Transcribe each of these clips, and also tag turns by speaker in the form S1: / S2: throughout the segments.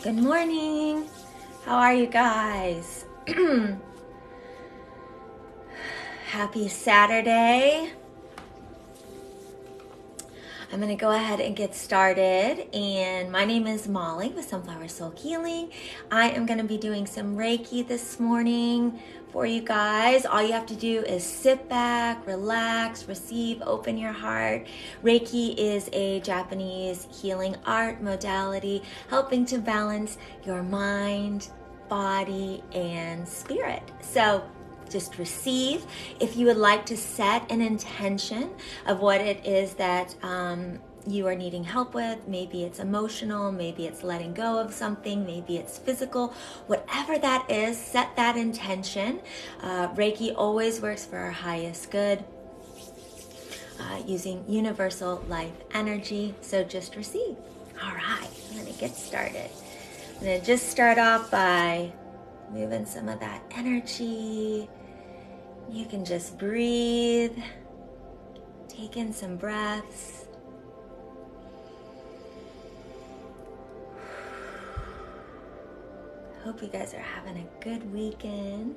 S1: Good morning. How are you guys? Happy Saturday. I'm going to go ahead and get started. And my name is Molly with Sunflower Soul Healing. I am going to be doing some Reiki this morning for you guys. All you have to do is sit back, relax, receive, open your heart. Reiki is a Japanese healing art modality helping to balance your mind, body, and spirit. So just receive. If you would like to set an intention of what it is that you are needing help with, maybe it's emotional, maybe it's letting go of something, maybe it's physical, whatever that is, set that intention. Reiki always works for our highest good using universal life energy. So just receive. All right, I'm going to get started. I'm going to just start off by moving some of that energy. You can just breathe, take in some breaths. Hope you guys are having a good weekend.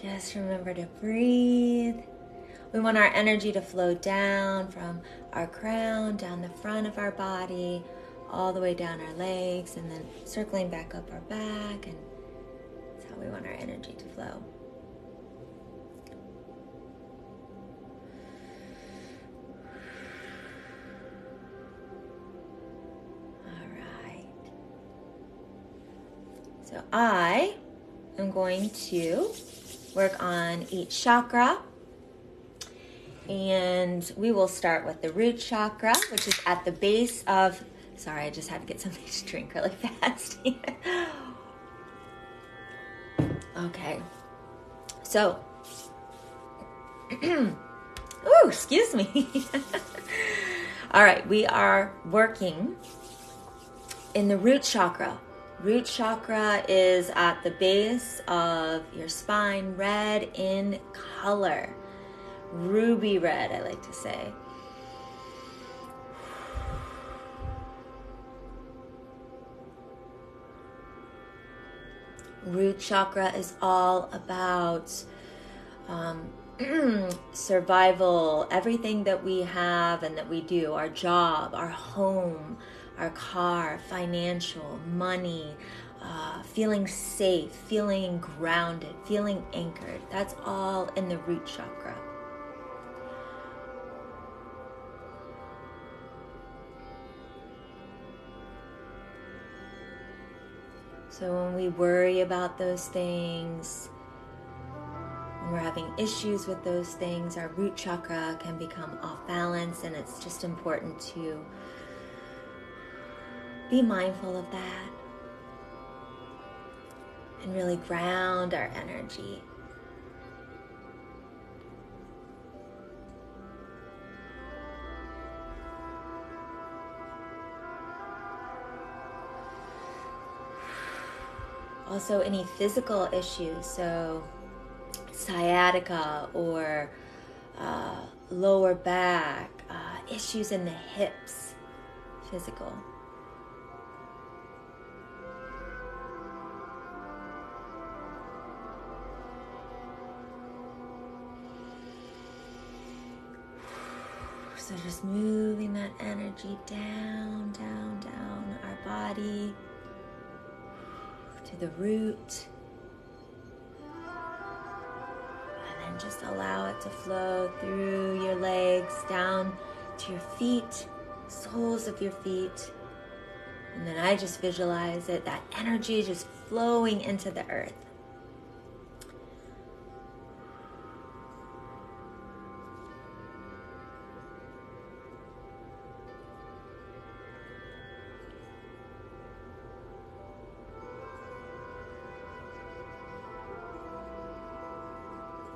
S1: Just remember to breathe. We want our energy to flow down from our crown, down the front of our body, all the way down our legs, and then circling back up our back. And that's how we want our energy to flow. All right. So I am going to work on each chakra, and we will start with the root chakra, which is at the base of, sorry, I just had to get something to drink really fast. Okay, so, oh, excuse me. All right, we are working in the root chakra. Root chakra is at the base of your spine, red in color. Ruby red, I like to say. Root chakra is all about survival, everything that we have and that we do, our job, our home, our car, financial, money, feeling safe, feeling grounded, feeling anchored. That's all in the root chakra. So when we worry about those things, when we're having issues with those things, our root chakra can become off balance, and it's just important to be mindful of that and really ground our energy. Also, any physical issues, so sciatica or lower back, issues in the hips, physical. So just moving that energy down, down, down our body to the root. And then just allow it to flow through your legs, down to your feet, soles of your feet. And then I just visualize it, that energy just flowing into the earth.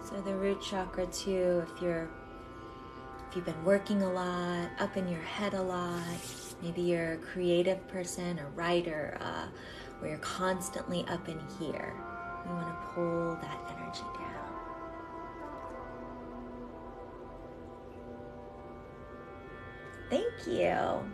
S1: So the root chakra too, if you've been working a lot, up in your head a lot, maybe you're a creative person, a writer, where you're constantly up in here. We want to pull that energy down. Thank you.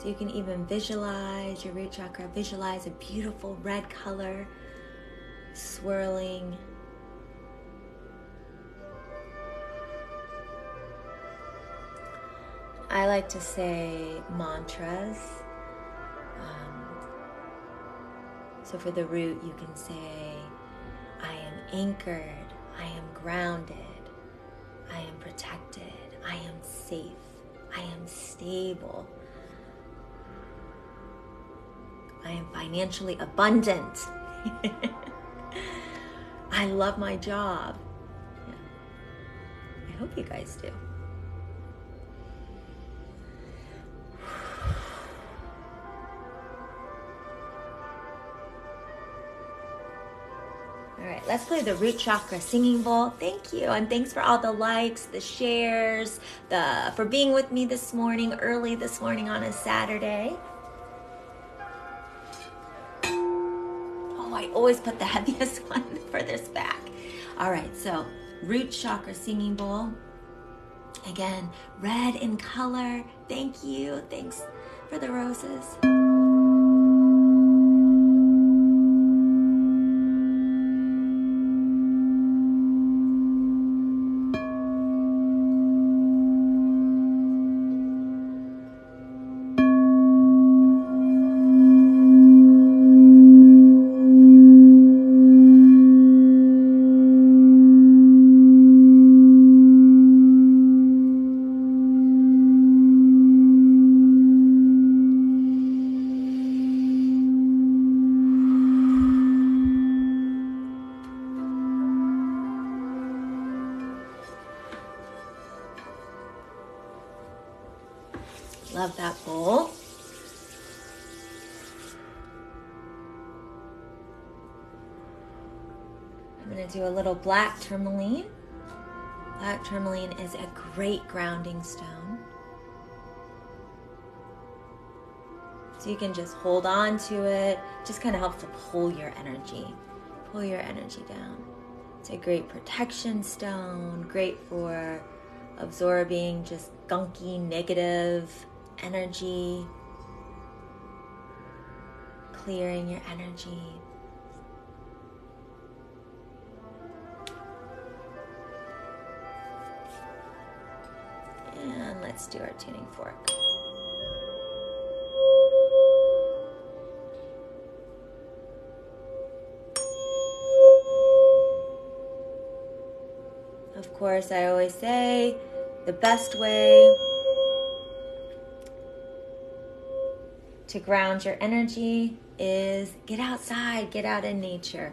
S1: So you can even visualize your root chakra, visualize a beautiful red color swirling. I like to say mantras. So for the root, you can say, I am anchored, I am grounded, I am protected, I am safe, I am stable. I am financially abundant. I love my job. Yeah. I hope you guys do. All right, let's play the root chakra singing bowl. Thank you, and thanks for all the likes, the shares, for being with me this morning, early this morning on a Saturday. I always put the heaviest one furthest back. All right, so root chakra singing bowl. Again, red in color. Thank you. Thanks for the roses. Love that bowl. I'm going to do a little black tourmaline. Black tourmaline is a great grounding stone. So you can just hold on to it. Just kind of helps to pull your energy down. It's a great protection stone, great for absorbing just gunky, negative energy, clearing your energy. And let's do our tuning fork. Of course, I always say the best way to ground your energy is get outside, get out in nature.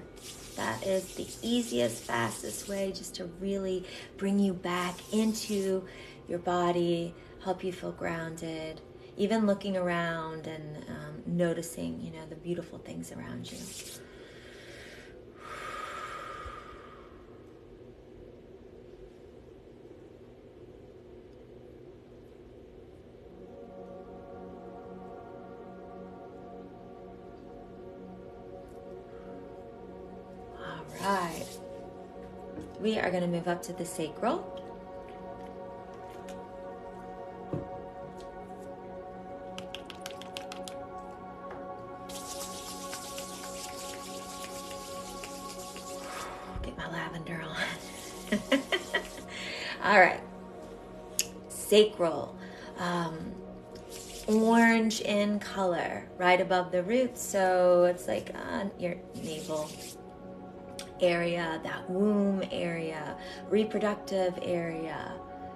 S1: That is the easiest, fastest way just to really bring you back into your body, help you feel grounded, even looking around and noticing, the beautiful things around you. Right. We are going to move up to the sacral. Get my lavender on. All right. Sacral. orange in color right above the roots. So it's like your navel area, that womb area, reproductive area.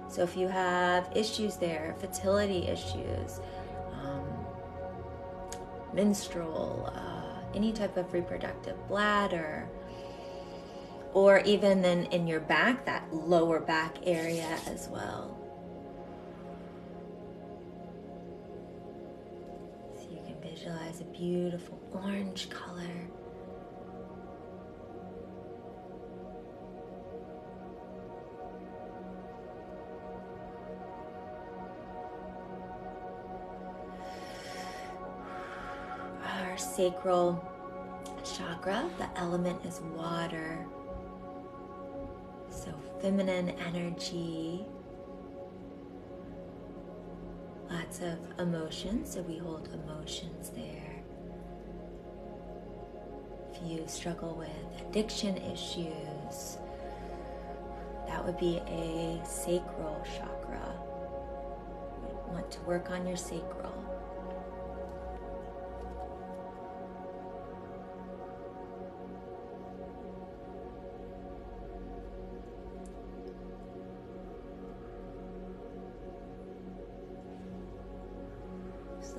S1: So if you have issues there, fertility issues, menstrual, any type of reproductive, bladder, or even then in your back, that lower back area as well. So you can visualize a beautiful orange color. Our sacral chakra, the element is water. So feminine energy, lots of emotions, so we hold emotions there. If you struggle with addiction issues, that would be a sacral chakra. You want to work on your sacral.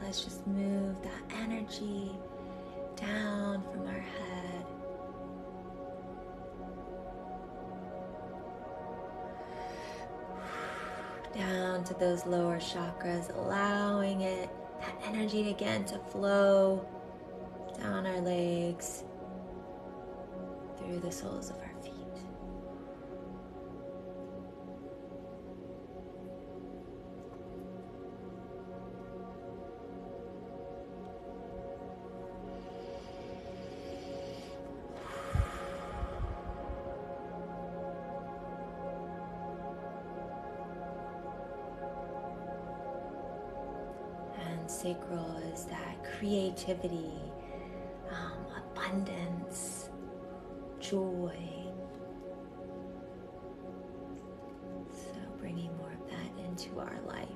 S1: Let's just move that energy down from our head. Down to those lower chakras, allowing that energy again to flow down our legs, through the soles of our feet. Sacral is that creativity, abundance, joy. So bringing more of that into our life.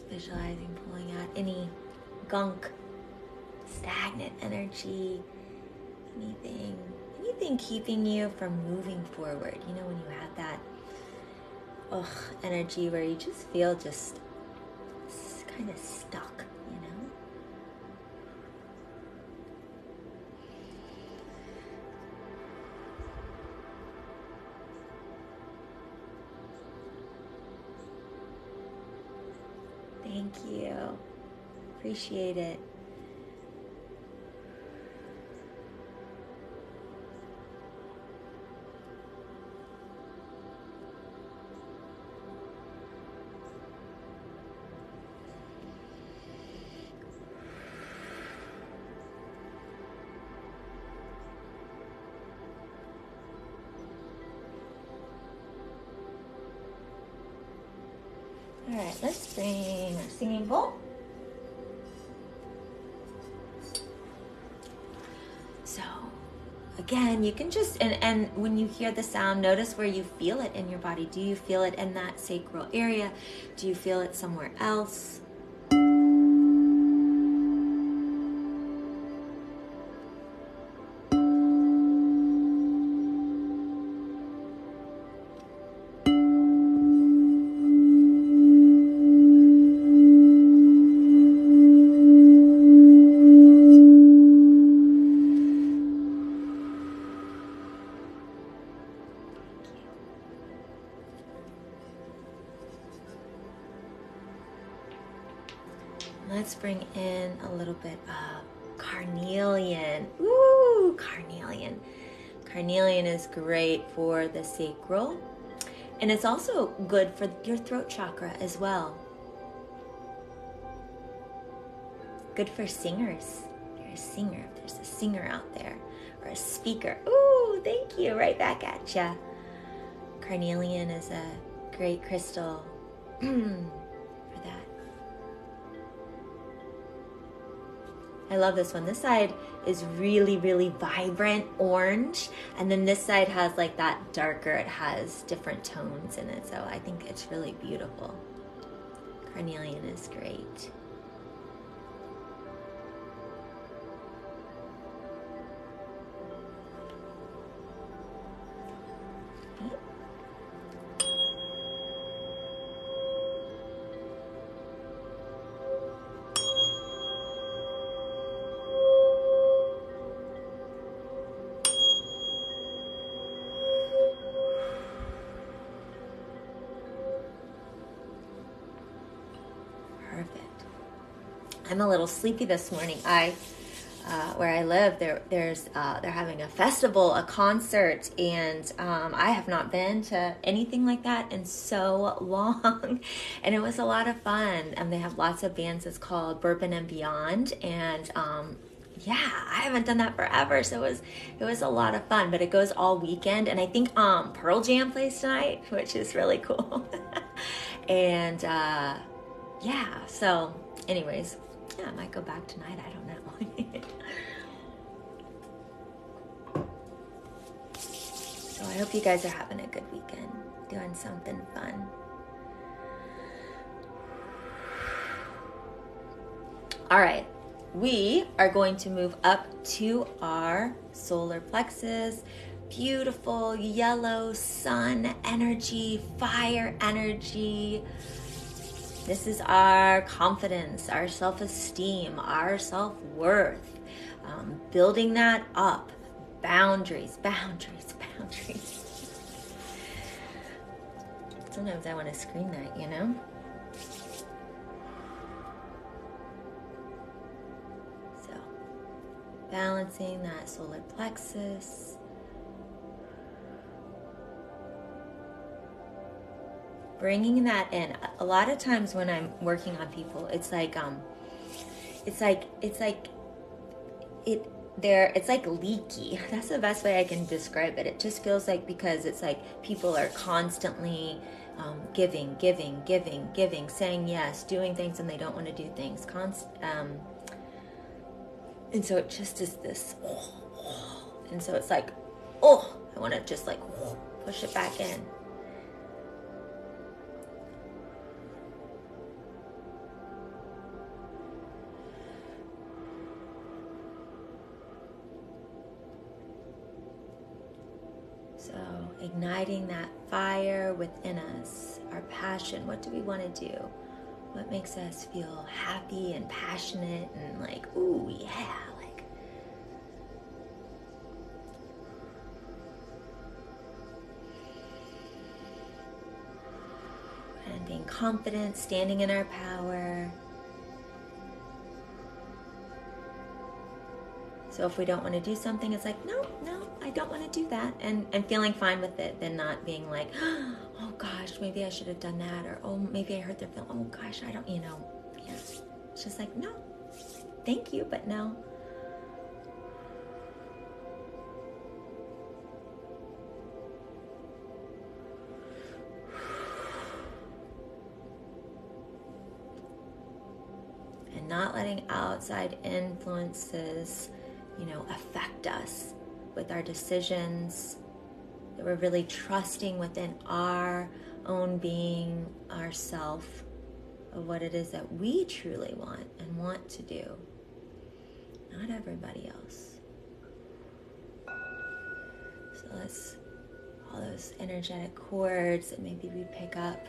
S1: Visualizing pulling out any gunk, stagnant energy, anything keeping you from moving forward. You know, when you have that energy where you just feel just kind of stuck, you know? Thank you. Appreciate it. All right, let's bring our singing bowl. So again, you can just, and when you hear the sound, notice where you feel it in your body. Do you feel it in that sacral area? Do you feel it somewhere else? Let's bring in a little bit of carnelian. Ooh, carnelian. Carnelian is great for the sacral, and it's also good for your throat chakra as well. good for singers. You're a singer, if there's a singer out there, or a speaker. Ooh, thank you, right back at ya. Carnelian is a great crystal for that. I love this one. This side is really, really vibrant orange. And then this side has like that darker, it has different tones in it. So I think it's really beautiful. Carnelian is great. Perfect. I'm a little sleepy this morning. Where I live, they're having a festival, a concert, and I have not been to anything like that in so long, and it was a lot of fun. And they have lots of bands. It's called Bourbon and Beyond, and yeah, I haven't done that forever, so it was a lot of fun. But it goes all weekend, and I think Pearl Jam plays tonight, which is really cool. And yeah, so anyways, yeah, I might go back tonight. I don't know. So I hope you guys are having a good weekend, doing something fun. All right, we are going to move up to our solar plexus. Beautiful yellow sun energy, fire energy. This is our confidence, our self-esteem, our self-worth. Building that up. Boundaries, boundaries, boundaries. Sometimes I want to scream that, you know? So, balancing that solar plexus. Bringing that in. A lot of times when I'm working on people, it's like leaky. That's the best way I can describe it. It just feels like, because it's like people are constantly giving, saying yes, doing things, and they don't want to do things. And so it just is this, and so it's like, I want to just like push it back in. So igniting that fire within us, our passion. What do we want to do? What makes us feel happy and passionate and like, ooh, yeah, like. And being confident, standing in our power. So if we don't want to do something, it's like, no, I don't want to do that. And feeling fine with it, then not being like, oh gosh, maybe I should have done that. Or, oh, maybe I hurt their feelings. Oh gosh, I don't, yeah. It's just like, no, thank you, but no. And not letting outside influences affect us with our decisions, that we're really trusting within our own being, ourself, of what it is that we truly want and want to do, not everybody else. So let's, all those energetic chords that maybe we pick up,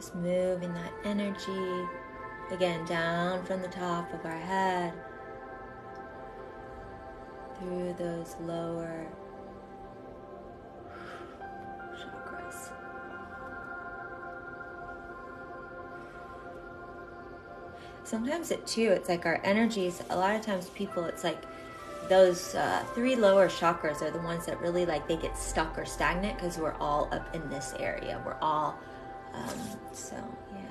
S1: Just moving that energy, again, down from the top of our head, through those lower chakras. Sometimes it's like our energies, a lot of times people, it's like those 3 lower chakras are the ones that really like they get stuck or stagnant because we're all up in this area. We're all, so yeah.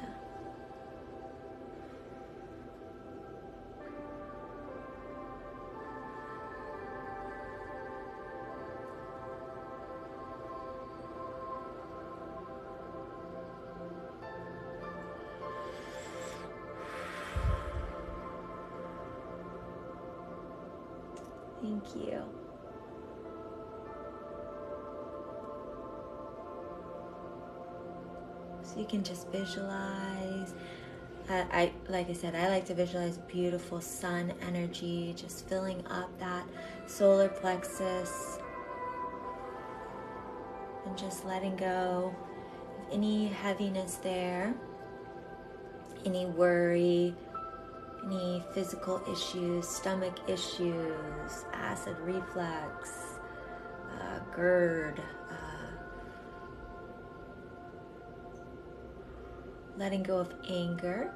S1: Thank you. So you can just visualize. Like I said, I like to visualize beautiful sun energy, just filling up that solar plexus and just letting go of any heaviness there, any worry, any physical issues, stomach issues, acid reflux, GERD, letting go of anger.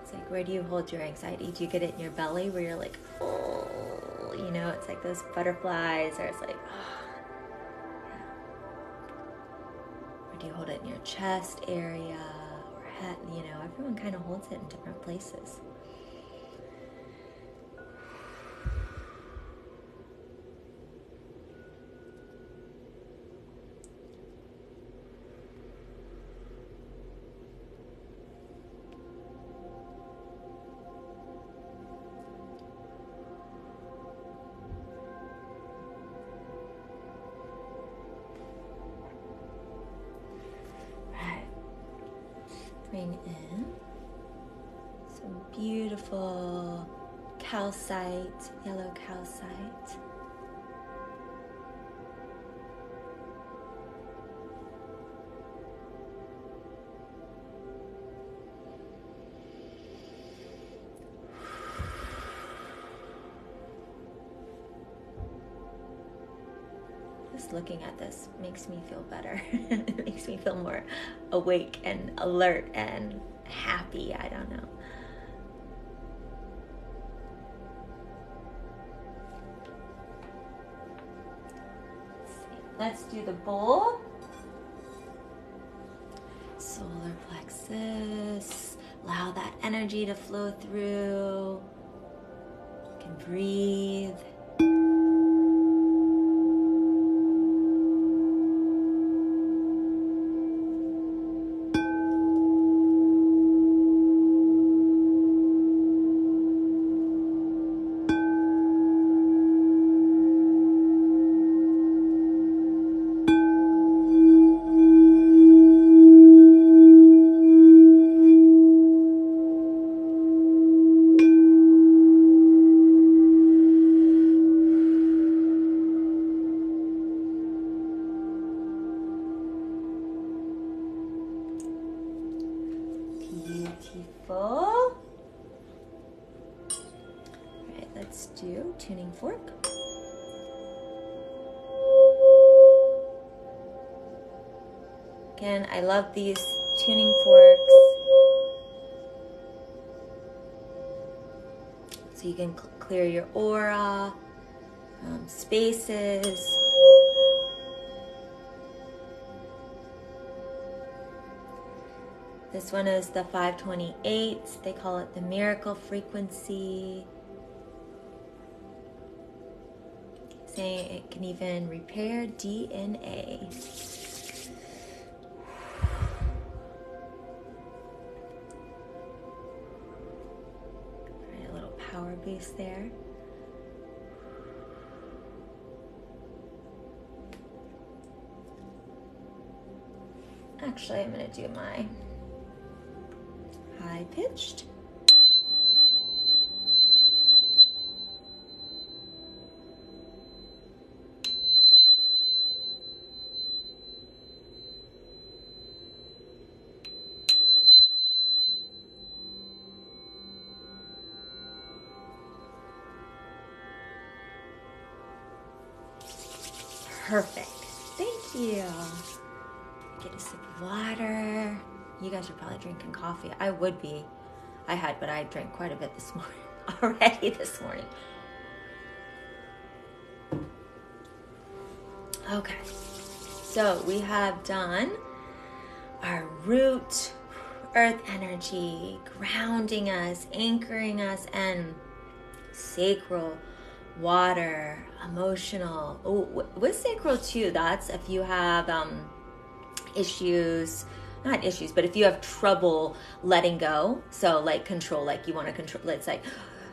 S1: It's like, where do you hold your anxiety? Do you get it in your belly where you're like, oh, you know, it's like those butterflies, or it's like, oh. Do you hold it in your chest area or head? You know, everyone kind of holds it in different places. Bring in some beautiful calcite, yellow calcite. Just looking at this makes me feel better. It makes me feel more awake and alert and happy. I don't know. Let's do the bowl. Solar plexus. Allow that energy to flow through. You can breathe. Beautiful. All right, let's do tuning fork. Again, I love these tuning forks. So you can clear your aura, spaces. This one is the 528. They call it the miracle frequency. Saying it can even repair DNA. Right, a little power boost there. Actually, I'm going to do my high pitched. Perfect. Thank you. Get a sip of water. You guys are probably drinking coffee. I would be. But I drank quite a bit this morning already this morning. Okay. So we have done our root, earth energy, grounding us, anchoring us, and sacral, water, emotional. Oh, with sacral too, that's if you have issues, not issues, but if you have trouble letting go, so like control, like you want to control, it's like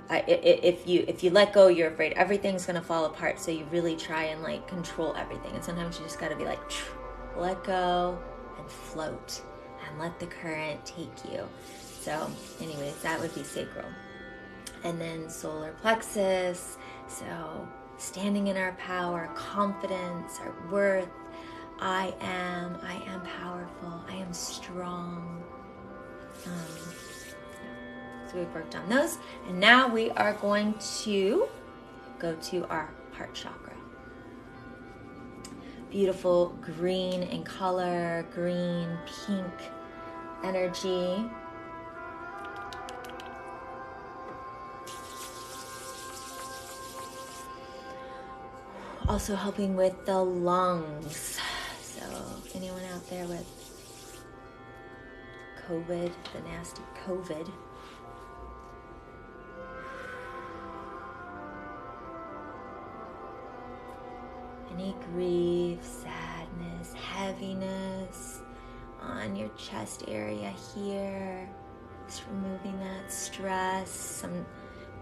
S1: if you let go, you're afraid everything's going to fall apart, so you really try and like control everything, and sometimes you just got to be like, let go and float and let the current take you. So anyways, that would be sacral. And then solar plexus, so standing in our power, confidence, our worth. I am powerful, I am strong. So we've worked on those, and now we are going to go to our heart chakra. Beautiful green in color, green, pink energy. Also helping with the lungs. So anyone out there with COVID, the nasty COVID. Any grief, sadness, heaviness on your chest area here. Just removing that stress.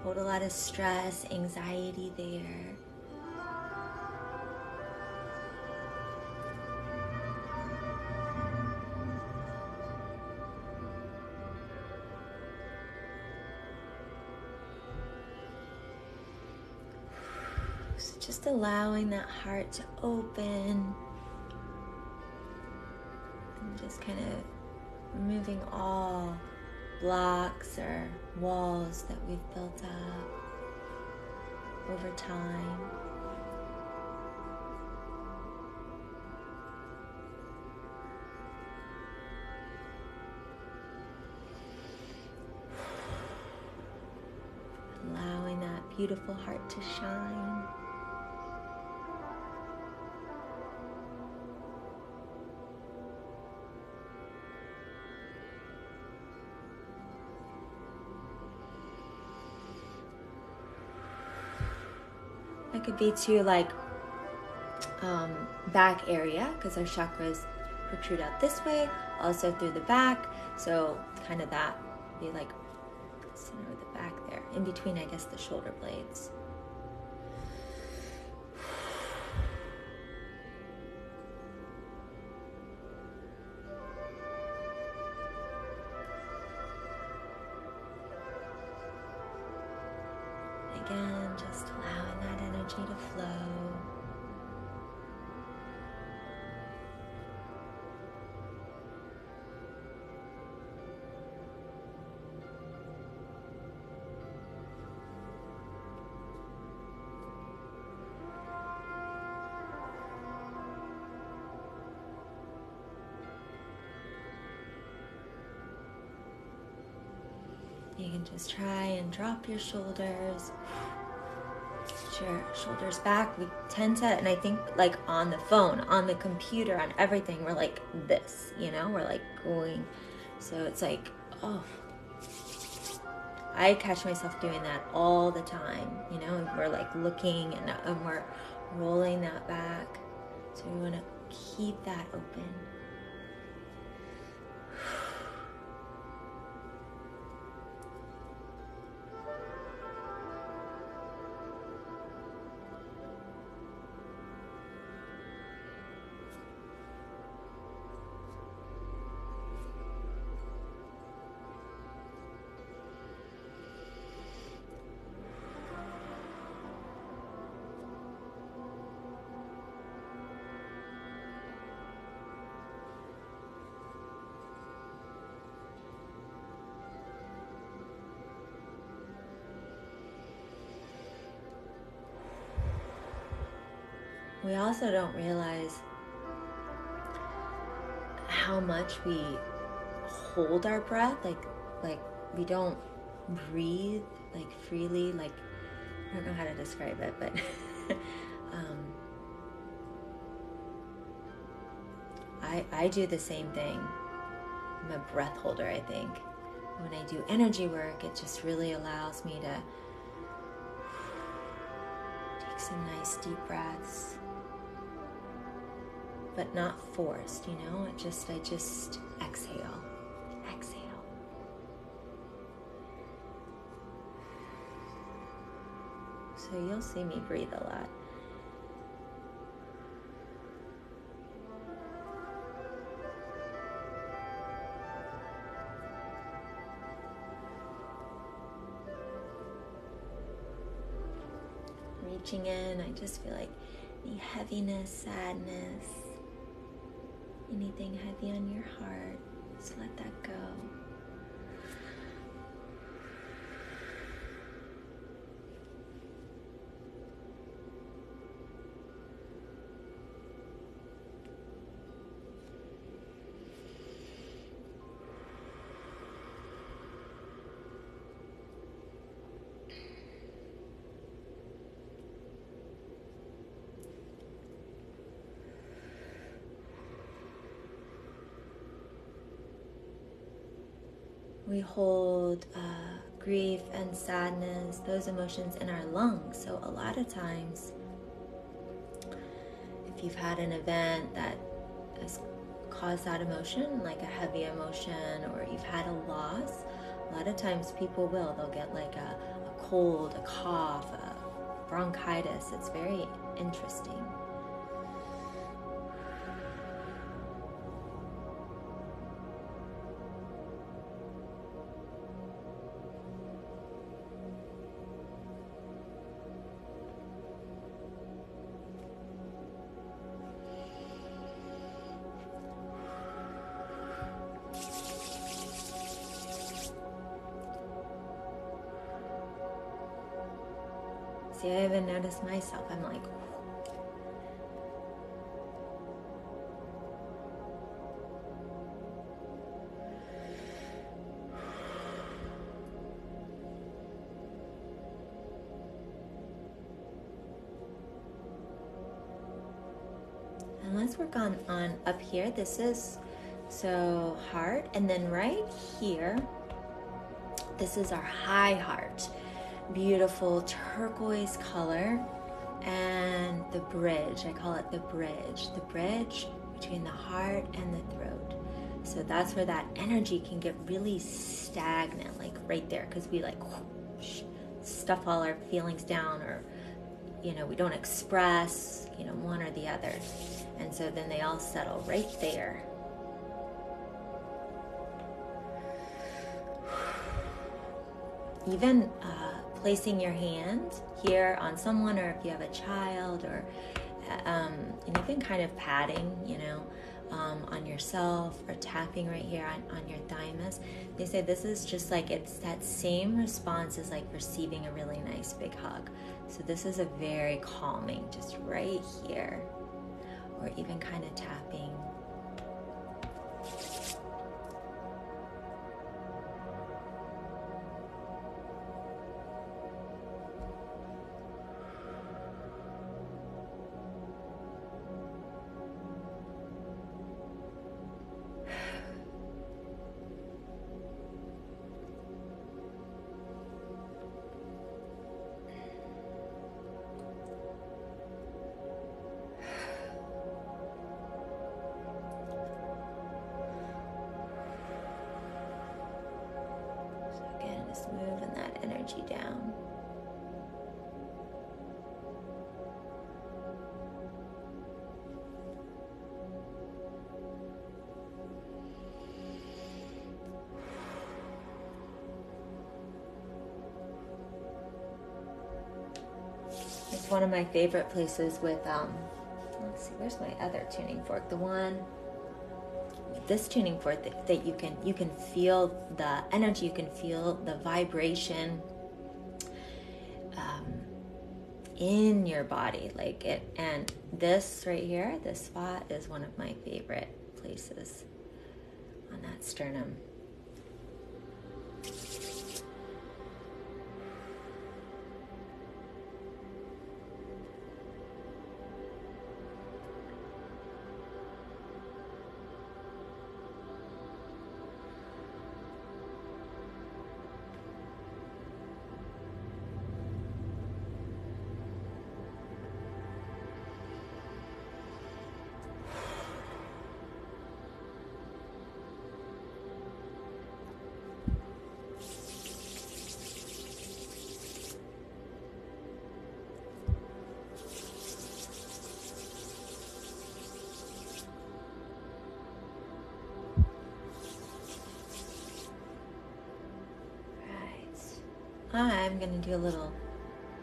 S1: Hold a lot of stress, anxiety there. So just allowing that heart to open and just kind of removing all blocks or walls that we've built up over time. Allowing that beautiful heart to shine. It could be to like back area, because our chakras protrude out this way, also through the back. So kind of that be like center of the back there, in between, I guess, the shoulder blades. Again, just allowing that energy to flow. You can just try and drop your shoulders. Put your shoulders back. We tend to, and I think like on the phone, on the computer, on everything, we're like this, we're like going. So it's like, oh, I catch myself doing that all the time, and we're like looking and we're rolling that back. So we want to keep that open. we also don't realize how much we hold our breath, like we don't breathe like freely, like I don't know how to describe it, but I do the same thing. I'm a breath holder, I think. When I do energy work, it just really allows me to take some nice deep breaths, but not forced, you know? I just exhale. So you'll see me breathe a lot. Reaching in, I just feel like any heaviness, sadness, anything heavy on your heart, just let that go. We hold grief and sadness, those emotions in our lungs. So a lot of times, if you've had an event that has caused that emotion, like a heavy emotion, or you've had a loss, a lot of times they'll get like a cold, a cough, a bronchitis. It's very interesting. See, I even notice myself, I'm like, and let's work on up here. This is so heart, and then right here, this is our high heart. Beautiful turquoise color, and the bridge, I call it the bridge between the heart and the throat. So that's where that energy can get really stagnant, like right there, because we like stuff all our feelings down, or we don't express one or the other, and so then they all settle right there. Even placing your hand here on someone, or if you have a child, or and even kind of patting, on yourself, or tapping right here on your thymus. They say this is just like, it's that same response as like receiving a really nice big hug. So this is a very calming, just right here, or even kind of tapping. Moving that energy down. It's one of my favorite places with let's see, where's my other tuning fork? The one, this tuning fork that you can feel the energy, you can feel the vibration, in your body, like it. And this right here, this spot is one of my favorite places on that sternum. I'm going to do a little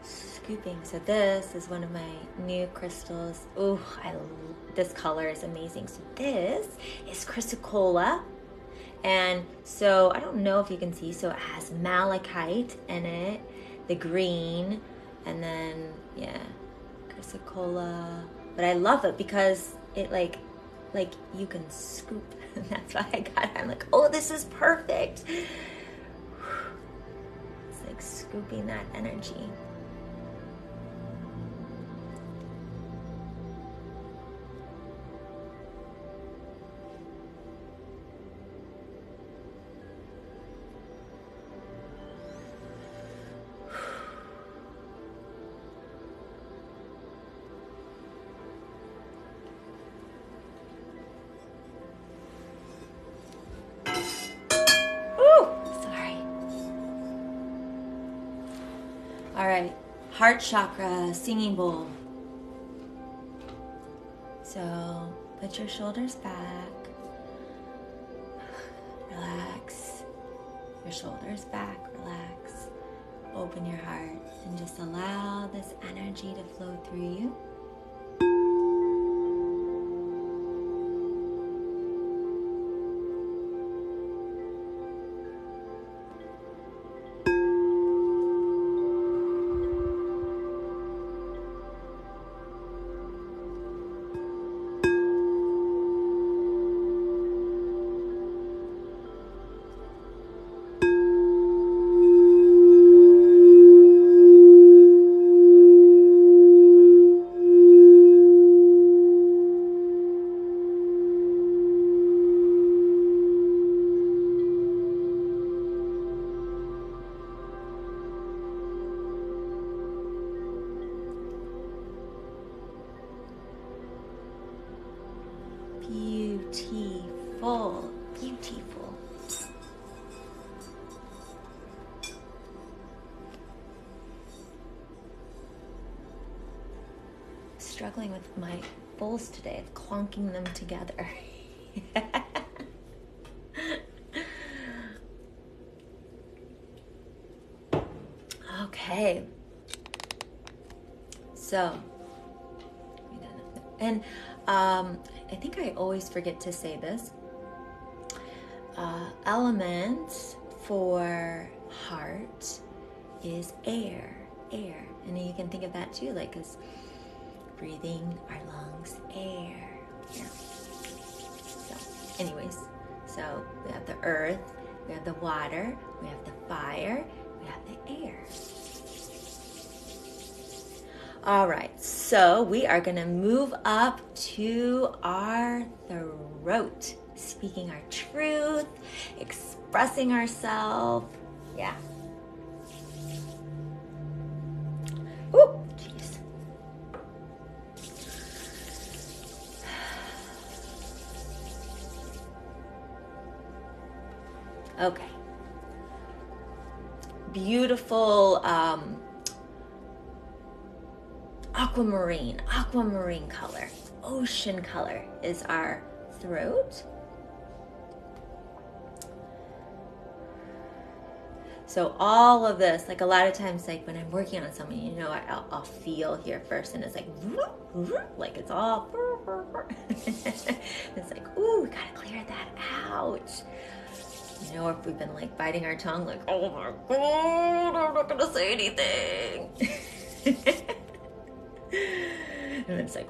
S1: scooping. So this is one of my new crystals. Oh, this color is amazing. So this is chrysocolla. And so I don't know if you can see, so it has malachite in it, the green, and then, yeah, chrysocolla. But I love it because it like you can scoop. And that's why I got it. I'm like, oh, this is perfect. Scooping that energy. All right, heart chakra, singing bowl. So put your shoulders back, relax, your shoulders back, relax, open your heart, and just allow this energy to flow through you. Beautiful, beautiful. Struggling with my bowls today, clunking them together. Okay. So, and I think I always forget to say this. Element for heart is air. And you can think of that too, like as breathing, our lungs, air. Yeah. So, anyways, so we have the earth, we have the water, we have the fire, we have the air. All right, so we are going to move up to our throat, speaking our truth, expressing ourselves. Yeah. Ooh, jeez. Okay. Beautiful aquamarine color, ocean color is our throat. So all of this, like a lot of times, like when I'm working on something, you know, I'll feel here first, and it's like it's all, it's like, ooh, we gotta clear that out. You know, if we've been like biting our tongue, like, oh my God, I'm not gonna say anything. And it's like,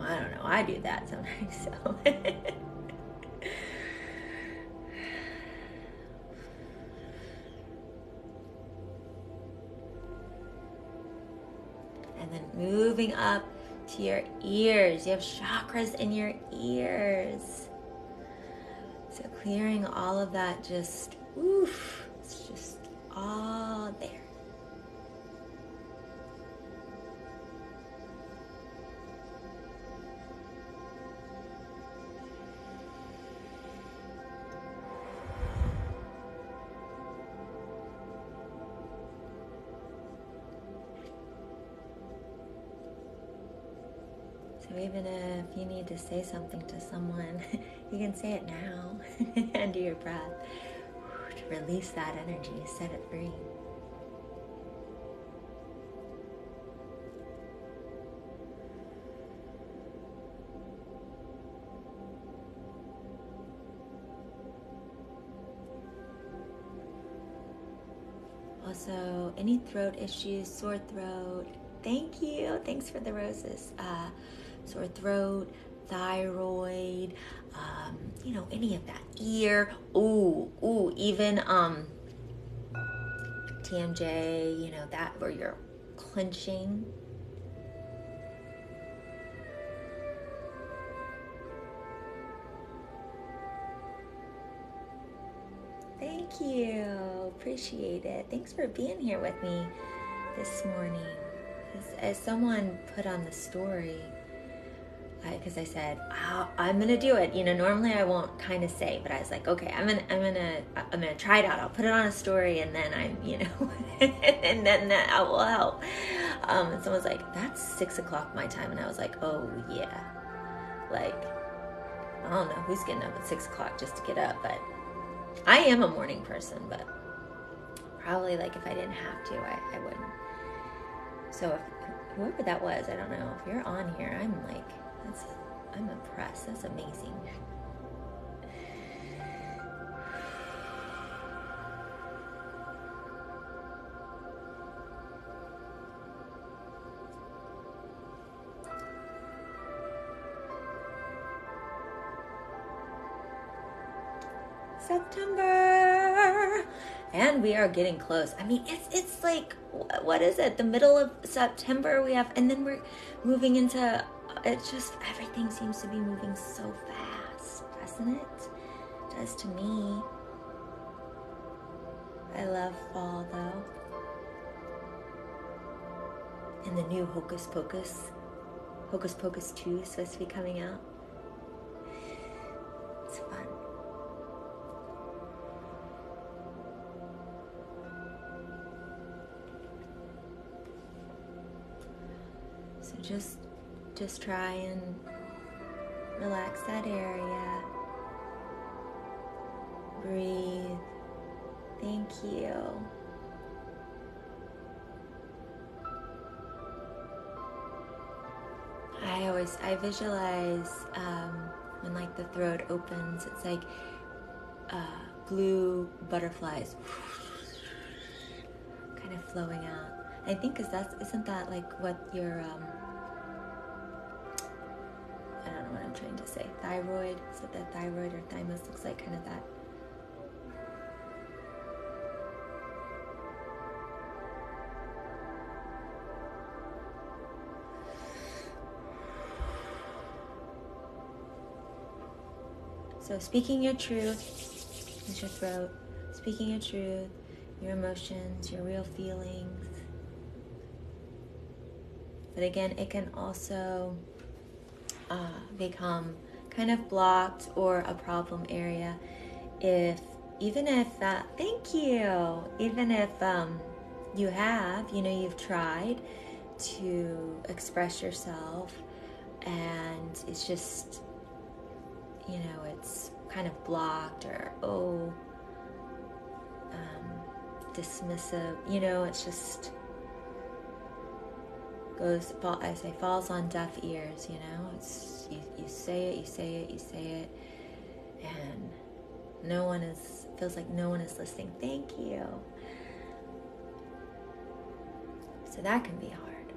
S1: I don't know. I do that sometimes. So. And then moving up to your ears. You have chakras in your ears. So clearing all of that, just, oof, it's just all there. So even if you need to say something to someone, you can say it now under your breath to release that energy, set it free. Also, any throat issues, sore throat, thank you. Thanks for the roses. Sore throat, thyroid, any of that. Ear, even TMJ, that where you're clenching. Thank you. Appreciate it. Thanks for being here with me this morning. As someone put on the story, because I said, I'm gonna do it. Normally I won't kind of say, but I was like, okay, I'm gonna try it out. I'll put it on a story, and then and then that will help. And someone's like, that's 6:00 my time, and I was like, oh yeah, like I don't know who's getting up at 6:00 just to get up, but I am a morning person, but probably like if I didn't have to, I wouldn't. So if whoever that was, I don't know, if you're on here, I'm impressed. That's amazing. September, and we are getting close. I mean, it's like, what is it? The middle of September we have, and then we're moving into. It's just everything seems to be moving so fast, doesn't it? It does to me. I love fall though, and the new Hocus Pocus 2 is supposed to be coming out. It's fun. So just try and relax that area. Breathe. Thank you. I visualize when like the throat opens, it's like blue butterflies kind of flowing out. I think isn't that like what your I don't know what I'm trying to say. Thyroid? Is it that thyroid or thymus looks like kind of that? So speaking your truth is your throat. Speaking your truth, your emotions, your real feelings. But again, it can also become kind of blocked or a problem area even if you have, you've tried to express yourself and it's just, it's kind of blocked or, dismissive, it's just falls on deaf ears, it's you say it, and feels like no one is listening. Thank you. So that can be hard.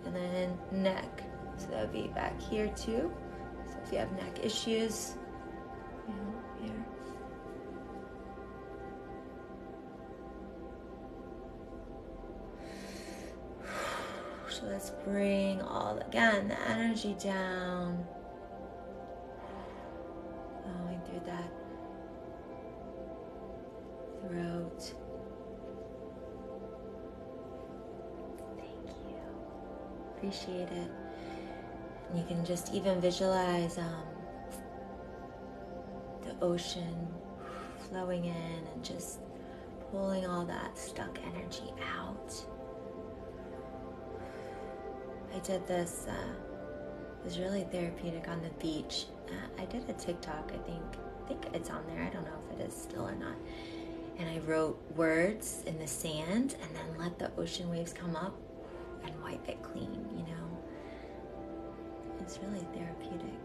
S1: And then neck. So that would be back here too. So if you have neck issues, here. So let's bring again, the energy down. Flowing through that throat. Thank you. Appreciate it. And you can just even visualize the ocean flowing in and just pulling all that stuck energy out. I did this, it was really therapeutic on the beach. I did a TikTok, I think it's on there. I don't know if it is still or not. And I wrote words in the sand and then let the ocean waves come up and wipe it clean, you know. It's really therapeutic.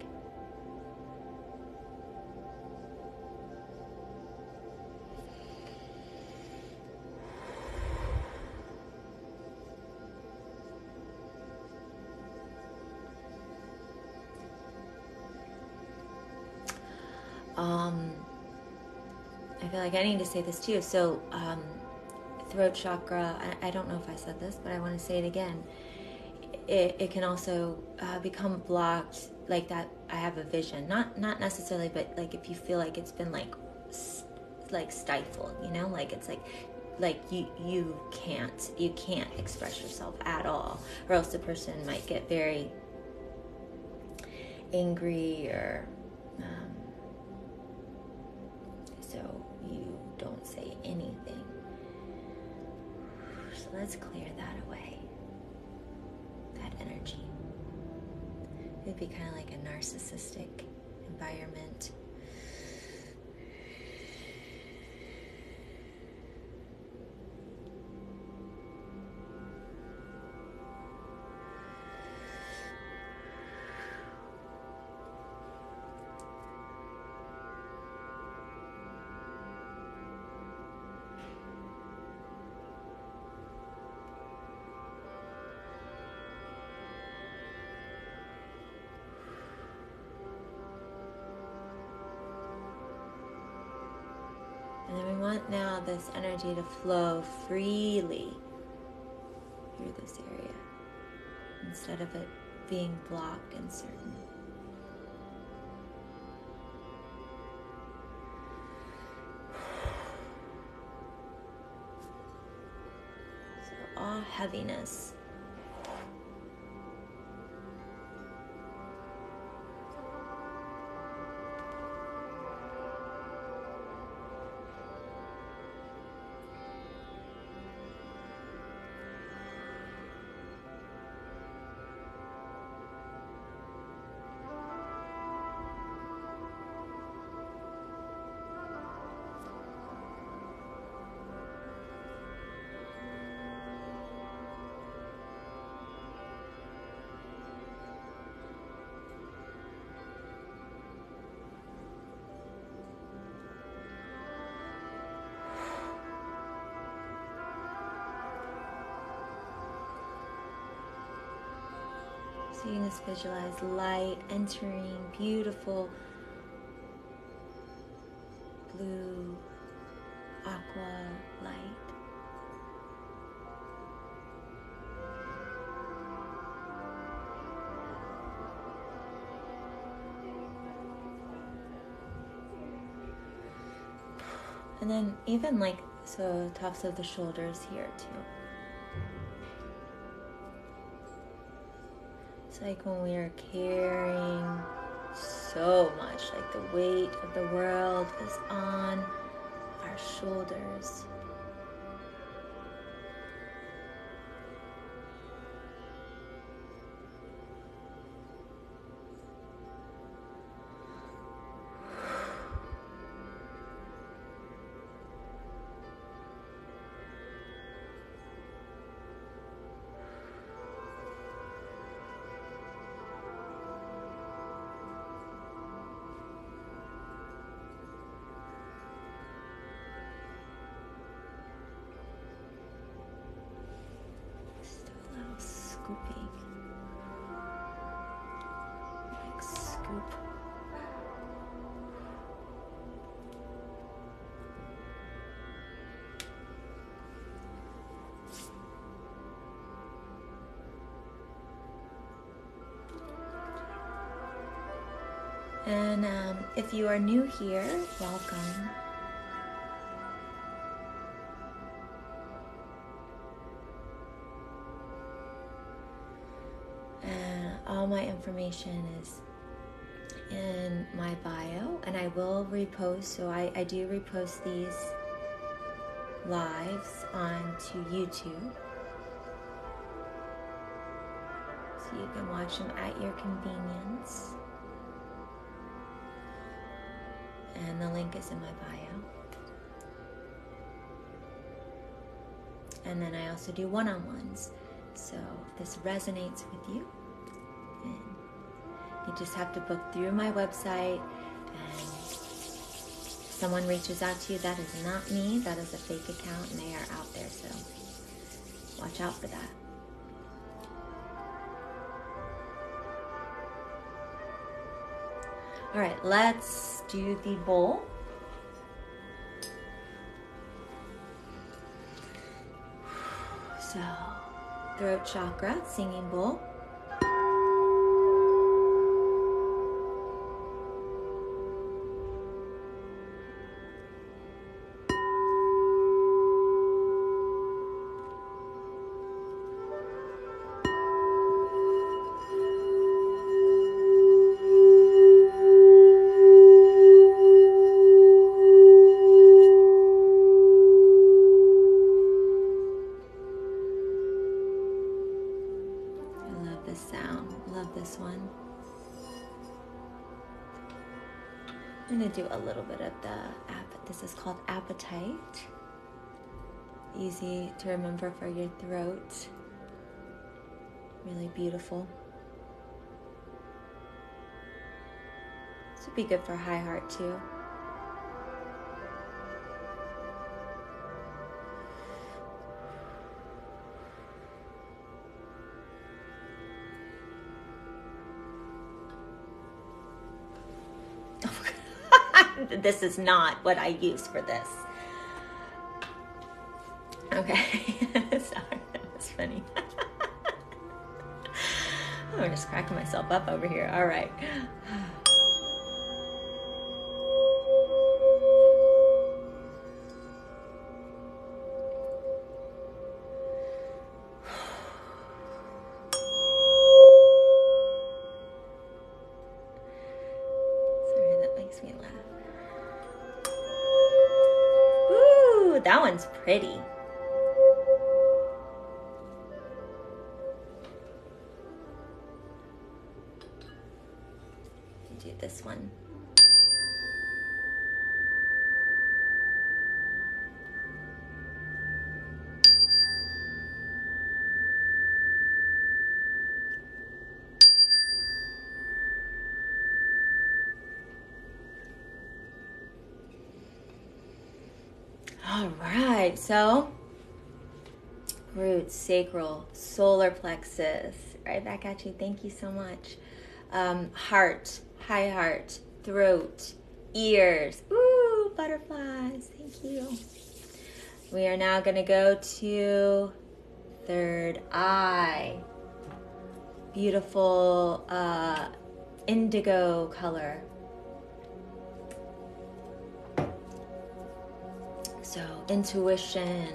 S1: I feel like I need to say this too. So, throat chakra, I don't know if I said this, but I want to say it again. It can also become blocked like that. I have a vision, not necessarily, but like if you feel like it's been like stifled, you know, like it's like you can't express yourself at all, or else the person might get very angry or so you don't say anything. So let's clear that away, that energy. It'd be kind of like a narcissistic environment. And then we want now this energy to flow freely through this area instead of it being blocked and certain. So all heaviness. So you can just visualize light entering, beautiful blue, aqua light. And then even like, so tops of the shoulders here too. It's like when we are carrying so much, like the weight of the world is on our shoulders. scooping. Like scoop. And if you are new here, welcome. And all my information is in my bio, and I will repost, so I do repost these lives onto YouTube. So you can watch them at your convenience. And the link is in my bio. And then I also do one-on-ones. So if this resonates with you, then you just have to book through my website. And if someone reaches out to you, that is not me. That is a fake account, and they are out there. So watch out for that. All right, let's do the bowl. So, throat chakra, singing bowl. I'm going to do a little bit of this is called appetite. Easy to remember for your throat. Really beautiful. This would be good for high heart too. This is not what I use for this. Okay. Sorry, that was funny. I'm just cracking myself up over here. All right. Sorry, that makes me laugh. Ooh, that one's pretty. Do this one. All right, so roots, sacral, solar plexus, right back at you. Thank you so much. Heart, high heart, throat, ears, ooh, butterflies. Thank you. We are now going to go to third eye. Beautiful indigo color. So, intuition,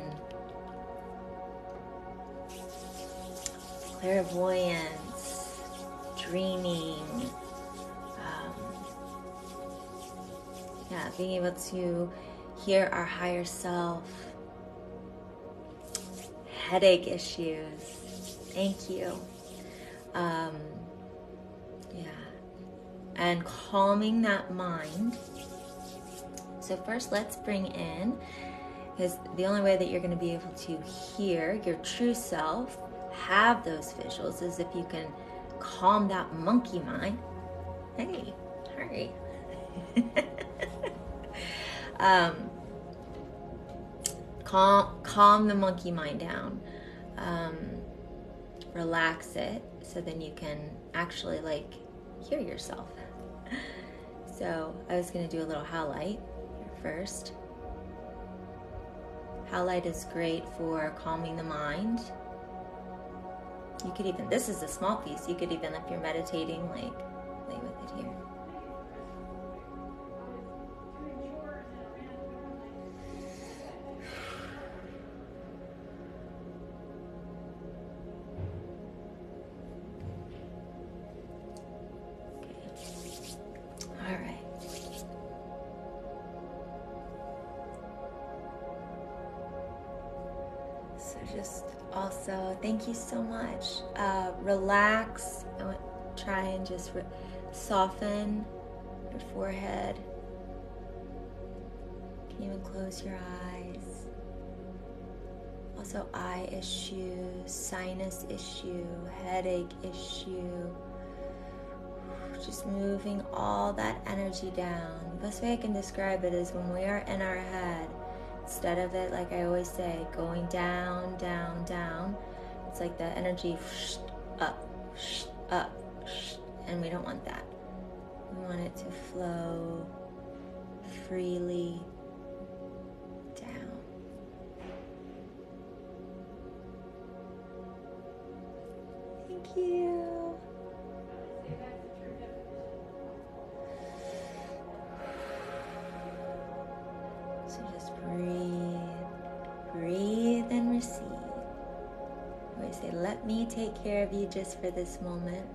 S1: clairvoyance, dreaming, being able to hear our higher self, headache issues, thank you, and calming that mind. So first let's bring in, because the only way that you're going to be able to hear your true self, have those visuals, is if you can calm that monkey mind. Hey, hurry. Calm the monkey mind down. relax it so then you can actually like hear yourself. So I was going to do a little highlight here first. Highlight is great for calming the mind. You could even, this is a small piece, you could even, if you're meditating, like play with it here. All right. So just also, thank you so much. Relax. I want to try and just soften your forehead. You can even close your eyes. Also eye issues, sinus issue, headache issue. Just moving all that energy down. The best way I can describe it is when we are in our head, instead of it, like I always say, going down, down, down, it's like the energy up, and we don't want that. We want it to flow freely down. Thank you. So just breathe and receive. I always say, let me take care of you just for this moment.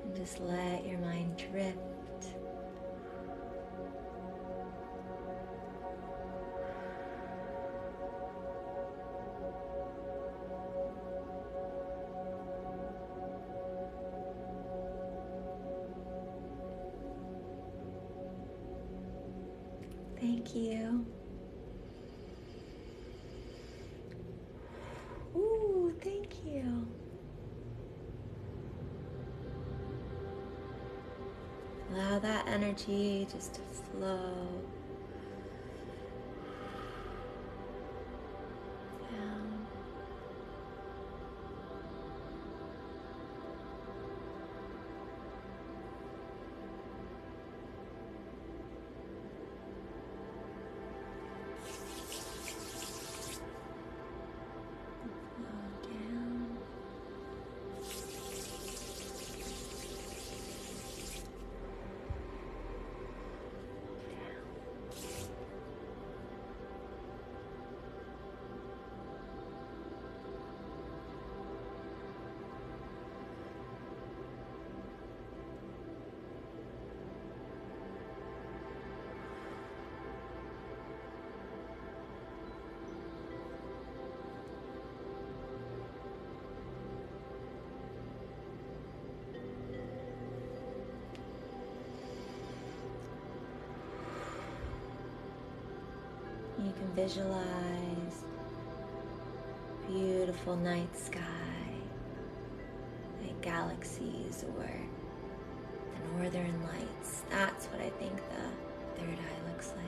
S1: And just let your mind drift. Thank you. Ooh, thank you. Allow that energy just to flow down. You can visualize beautiful night sky, like galaxies or the northern lights. That's what I think the third eye looks like.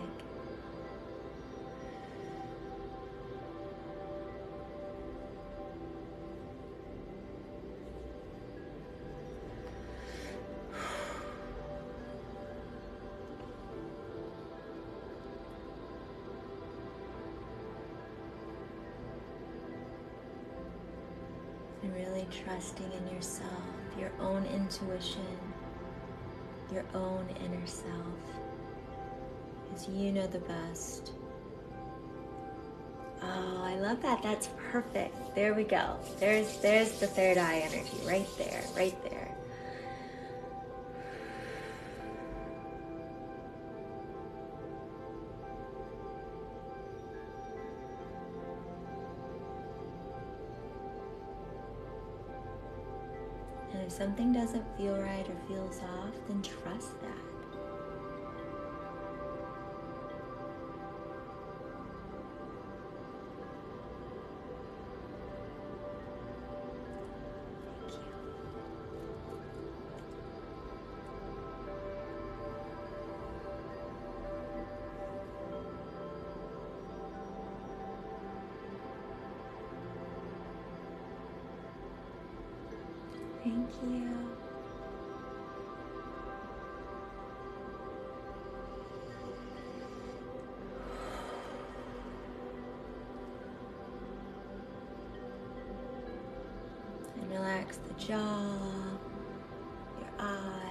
S1: And really trusting in yourself, your own intuition, your own inner self, because you know the best. Oh, I love that. That's perfect. There we go. There's the third eye energy right there, right there. And if something doesn't feel right or feels off, then trust that. Thank you. Thank you. And relax the jaw, your eyes.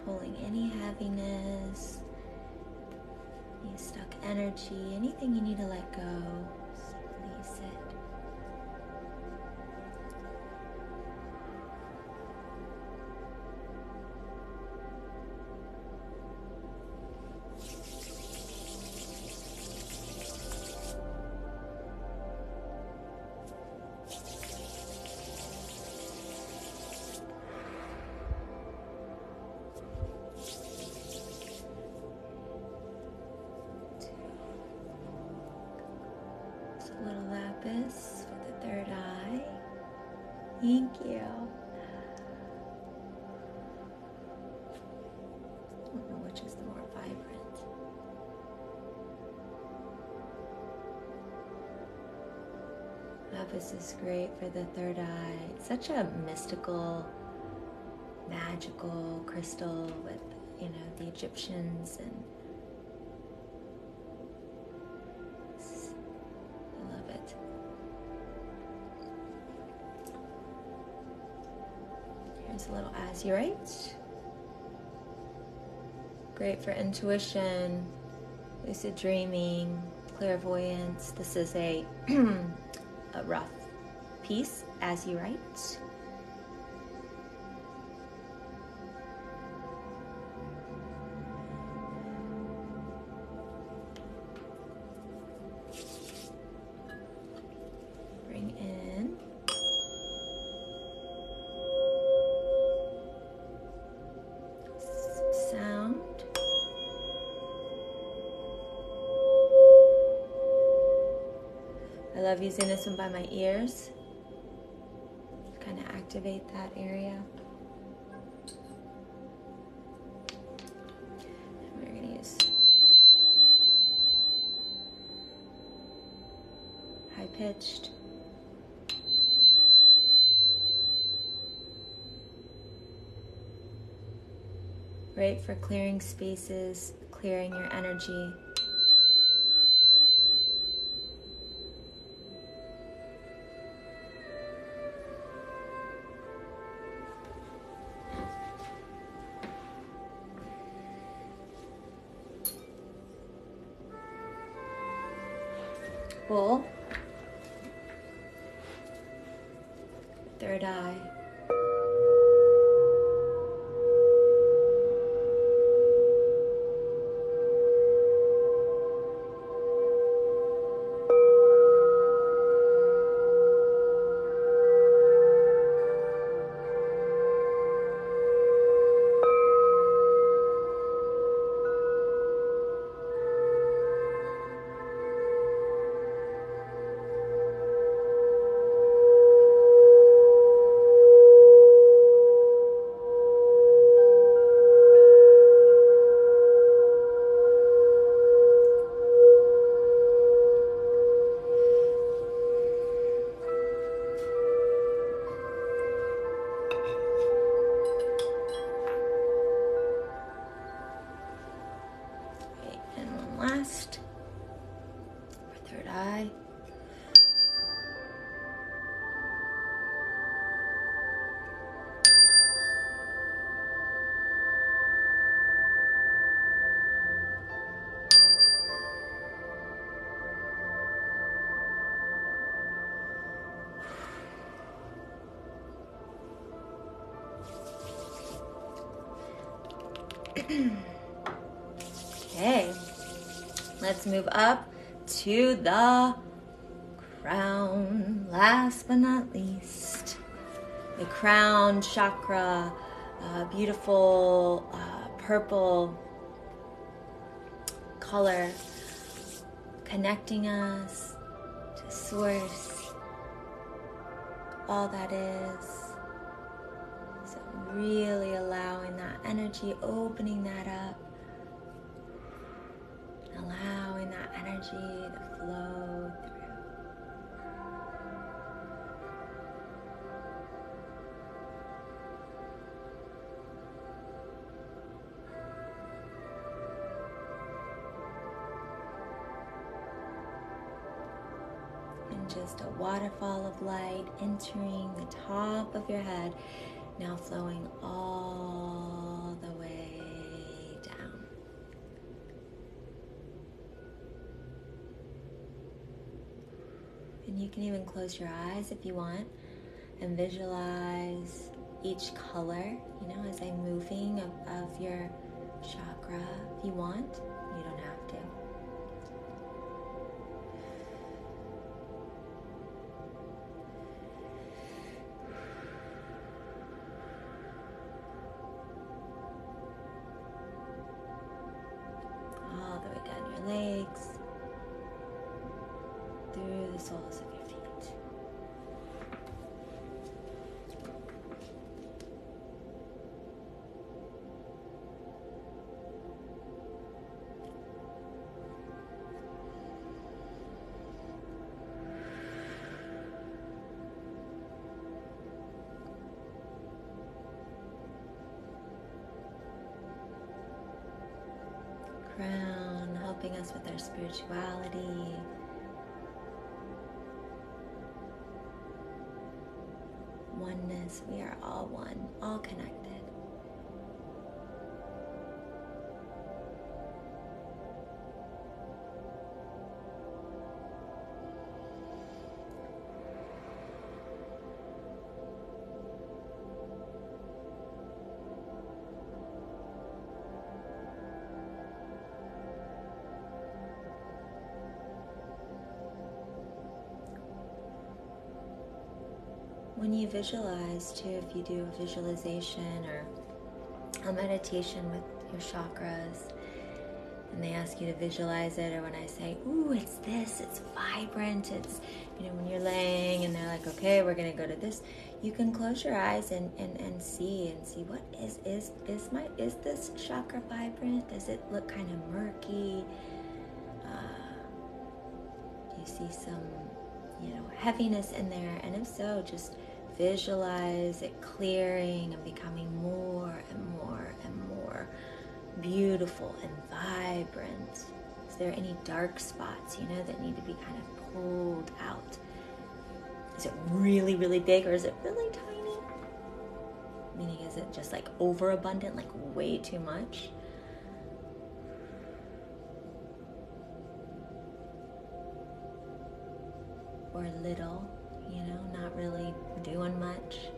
S1: Pulling any heaviness, any stuck energy, anything you need to let go, just release it. For the third eye. Thank you. I don't know which is the more vibrant. Amethyst is great for the third eye. It's such a mystical, magical crystal with, the Egyptians and a little azurite. Great for intuition, lucid dreaming, clairvoyance. This is a rough piece, azurite. Bring in I love using this one by my ears, kind of activate that area. And we're going to use high-pitched. Great for clearing spaces, clearing your energy. Bull, third eye. Last, our third eye. Okay, let's move up to the crown. Last but not least, the crown chakra, beautiful purple color, connecting us to source, all that is. So really allowing that energy, opening that up, allowing that energy to flow through. And just a waterfall of light entering the top of your head, now flowing all the way down. And you can even close your eyes if you want and visualize each color, as I'm moving of your chakra. If you want, you don't have to. All the way down your legs, through the soles of your feet. Crown, helping us with our spirituality. Oneness, we are all one, all connected. When you visualize too, if you do a visualization or a meditation with your chakras, and they ask you to visualize it, or when I say, ooh, it's this, it's vibrant, it's, when you're laying and they're like, okay, we're gonna go to this, you can close your eyes and see what is this chakra vibrant? Does it look kind of murky? Do you see some, heaviness in there? And if so, just visualize it clearing and becoming more and more and more beautiful and vibrant. Is there any dark spots, that need to be kind of pulled out? Is it really, really big, or is it really tiny? Meaning, is it just like overabundant, like way too much? Or little, not really doing much?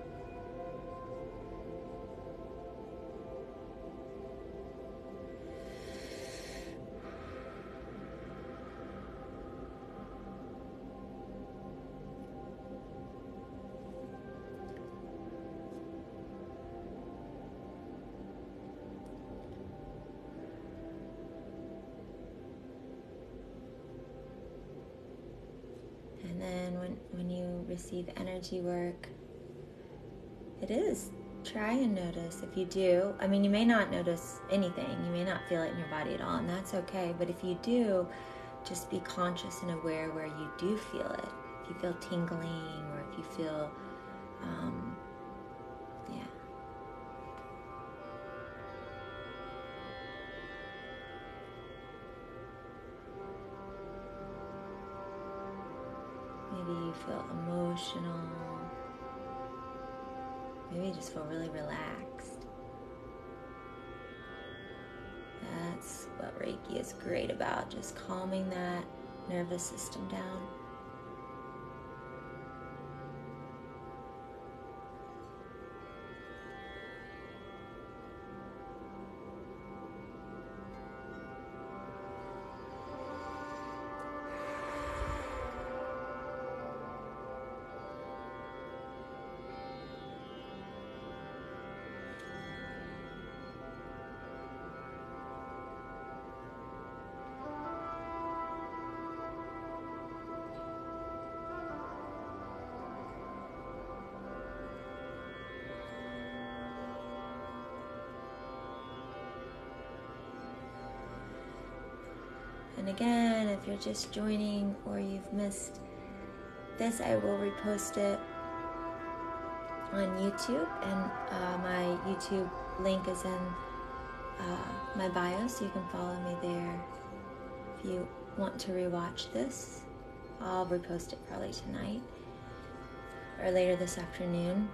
S1: And then when you receive energy work, try and notice. If you do, you may not notice anything, you may not feel it in your body at all, and that's okay. But if you do, just be conscious and aware where you do feel it. If you feel tingling, or if you feel, maybe you feel emotional. Maybe you just feel really relaxed. That's what Reiki is great about, just calming that nervous system down. And again, if you're just joining or you've missed this, I will repost it on YouTube, and my YouTube link is in my bio, so you can follow me there. If you want to rewatch this, I'll repost it probably tonight or later this afternoon.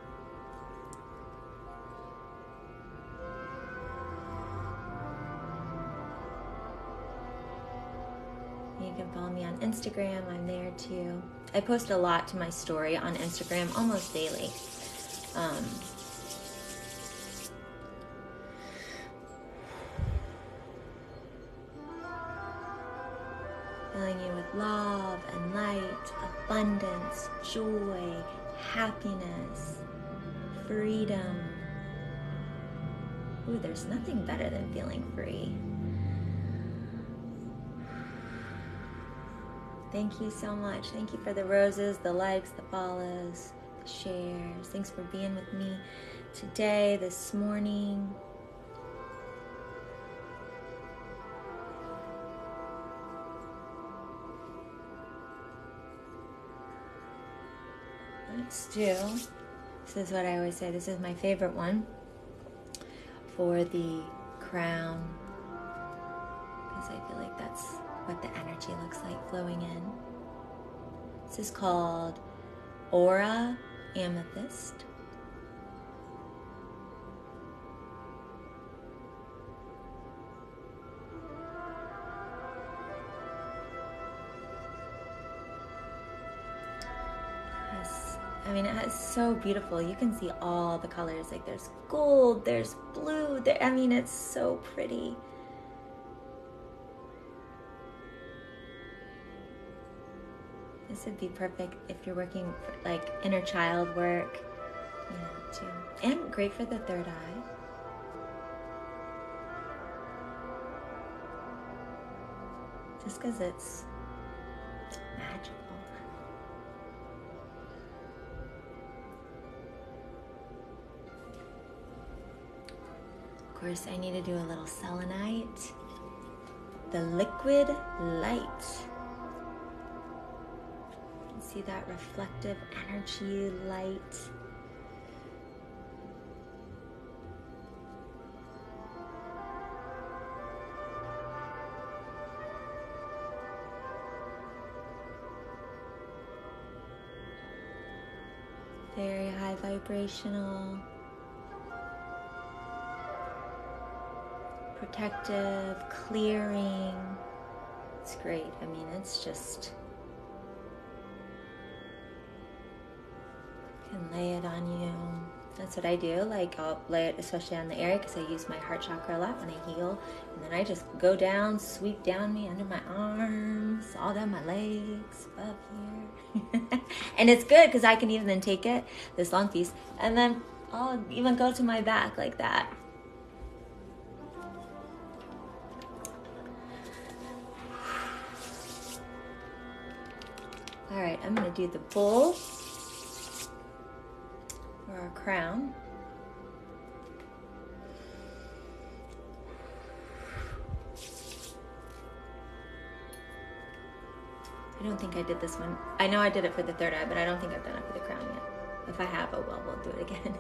S1: You can follow me on Instagram. I'm there too. I post a lot to my story on Instagram almost daily. Filling you with love and light, abundance, joy, happiness, freedom. Ooh, there's nothing better than feeling free. Thank you so much. Thank you for the roses, the likes, the follows, the shares. Thanks for being with me today, this morning. Let's do, this is what I always say, this is my favorite one for the crown, because I feel like that's what the energy looks like flowing in. This is called Aura Amethyst. It's so beautiful. You can see all the colors. Like there's gold, there's blue. It's so pretty. This would be perfect if you're working for like inner child work, too. And great for the third eye. Just because it's magical. Of course, I need to do a little selenite. The liquid light. See that reflective energy light. Very high vibrational. Protective, clearing. It's great. It's just, you can lay it on you. That's what I do. Like I'll lay it especially on the area because I use my heart chakra a lot when I heal. And then I just go down, sweep down me under my arms, all down my legs, up here. And it's good because I can even then take it, this long piece, and then I'll even go to my back like that. All right, I'm going to do the bowl for our crown. I don't think I did this one. I know I did it for the third eye, but I don't think I've done it for the crown yet. If I have, oh well, we'll do it again.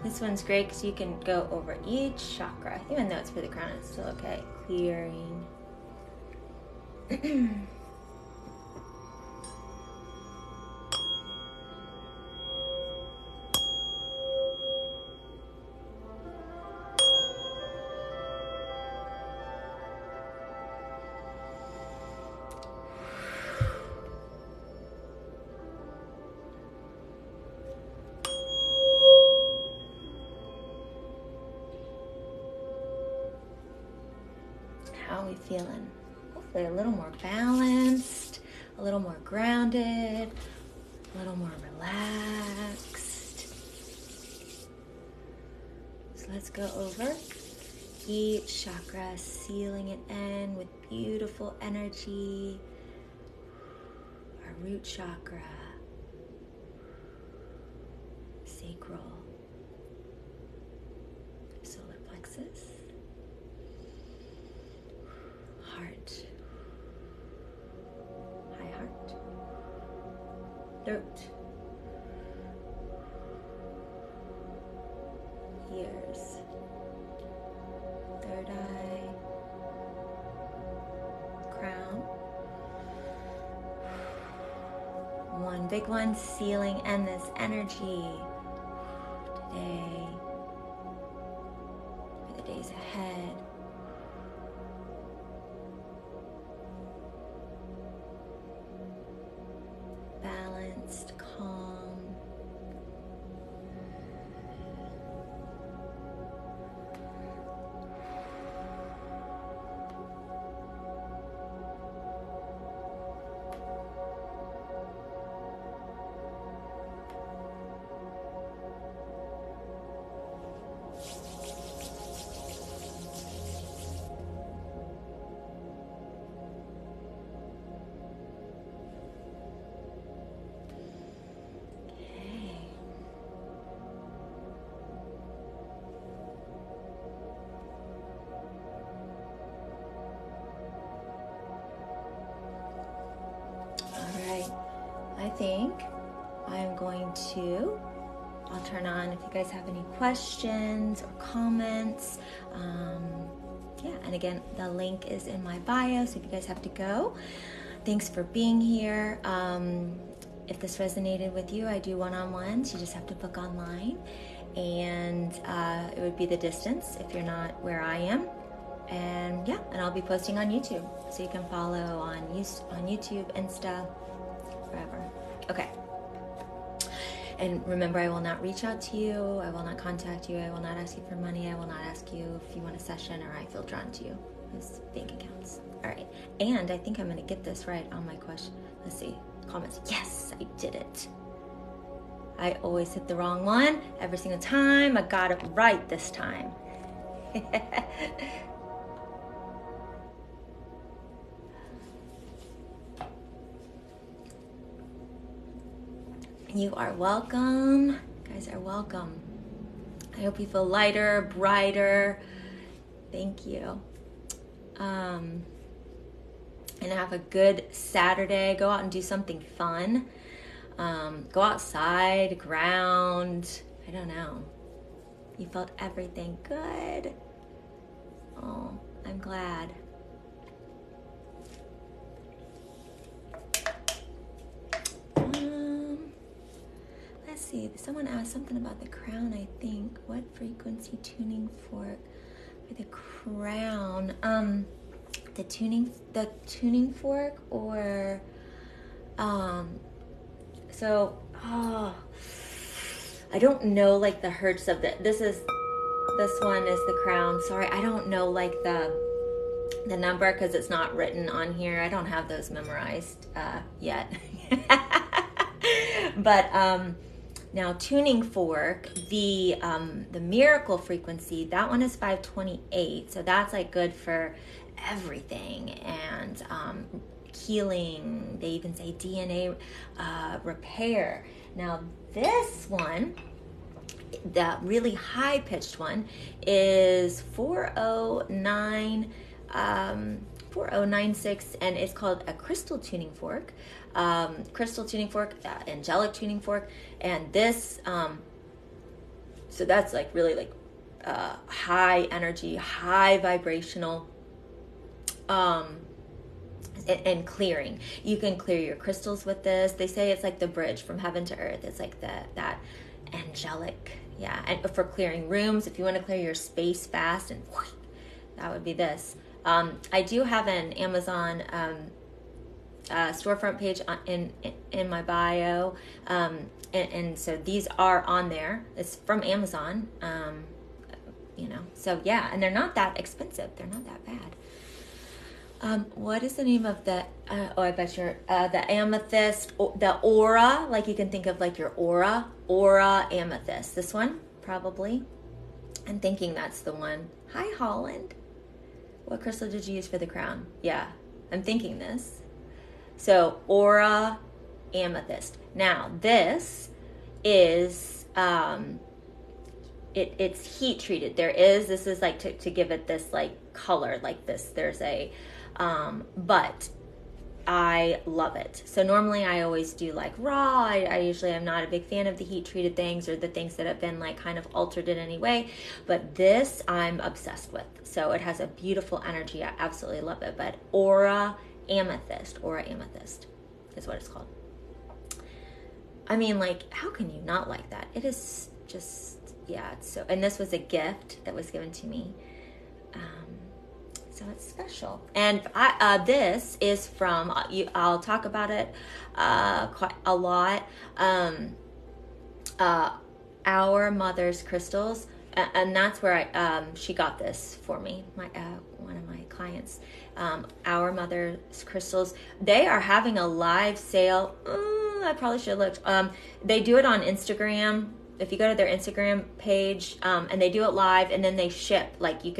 S1: This one's great because you can go over each chakra. Even though it's for the crown, it's still okay. Clearing. How are we feeling? Hopefully a little more balanced, a little more grounded, a little more relaxed. So let's go over each chakra, sealing it in with beautiful energy. Our root chakra, sacral, solar plexus, heart, high heart, throat, ears, third eye, crown. One big one, sealing in this energy today, for the days ahead. Balanced, calm. I think I'm going to, I'll turn on if you guys have any questions or comments. Yeah, and again, the link is in my bio, so if you guys have to go. Thanks for being here. If this resonated with you, I do one-on-ones. You just have to book online, and it would be the distance if you're not where I am. And yeah, and I'll be posting on YouTube, so you can follow on YouTube, Insta, wherever. Okay. And remember, I will not reach out to you. I will not contact you. I will not ask you for money. I will not ask you if you want a session or I feel drawn to you. Those bank accounts. All right. And I think I'm going to get this right on my question. Let's see. Comments. Yes, I did it. I always hit the wrong one every single time. I got it right this time. You are welcome. You guys are welcome. I hope you feel lighter, brighter. Thank you. And have a good Saturday. Go out and do something fun. Go outside, ground. I don't know. You felt everything good. Oh, I'm glad. Let's see, someone asked something about the crown, I think. What frequency tuning fork for the crown? The tuning fork, or I don't know like the hertz of this one is the crown. Sorry, I don't know like the number because it's not written on here. I don't have those memorized yet. But now tuning fork, the miracle frequency, that one is 528. So that's like good for everything, and healing. They even say DNA repair. Now this one, the really high pitched one, is 4096, and it's called a crystal tuning fork. Angelic tuning fork, and this so that's like really like high energy, high vibrational, and clearing. You can clear your crystals with this. They say it's like the bridge from heaven to earth. It's like that angelic, yeah. And for clearing rooms, if you want to clear your space fast, and that would be this. I do have an Amazon storefront page in my bio, and so these are on there. It's from Amazon, so yeah, and they're not that expensive. They're not that bad. What is the name of the I bet you're the amethyst, the aura, like you can think of like your aura amethyst. This one probably. I'm thinking that's the one. Hi, Holland. What crystal did you use for the crown? Yeah, I'm thinking this. So aura amethyst. Now this is it's heat treated. This is like to give it this like color like this. There's a but I love it. So normally I always do like raw. I usually am not a big fan of the heat treated things or the things that have been like kind of altered in any way. But this I'm obsessed with. So it has a beautiful energy. I absolutely love it. But aura amethyst is what it's called. I mean, like, how can you not like that? It is just, yeah. It's so, and this was a gift that was given to me. So it's special. And this is from, I'll talk about it quite a lot. Our Mother's Crystals. And that's where she got this for me, one of my clients. Our Mother's Crystals. They are having a live sale. I probably should have looked. They do it on Instagram. If you go to their Instagram page, and they do it live, and then they ship. Like you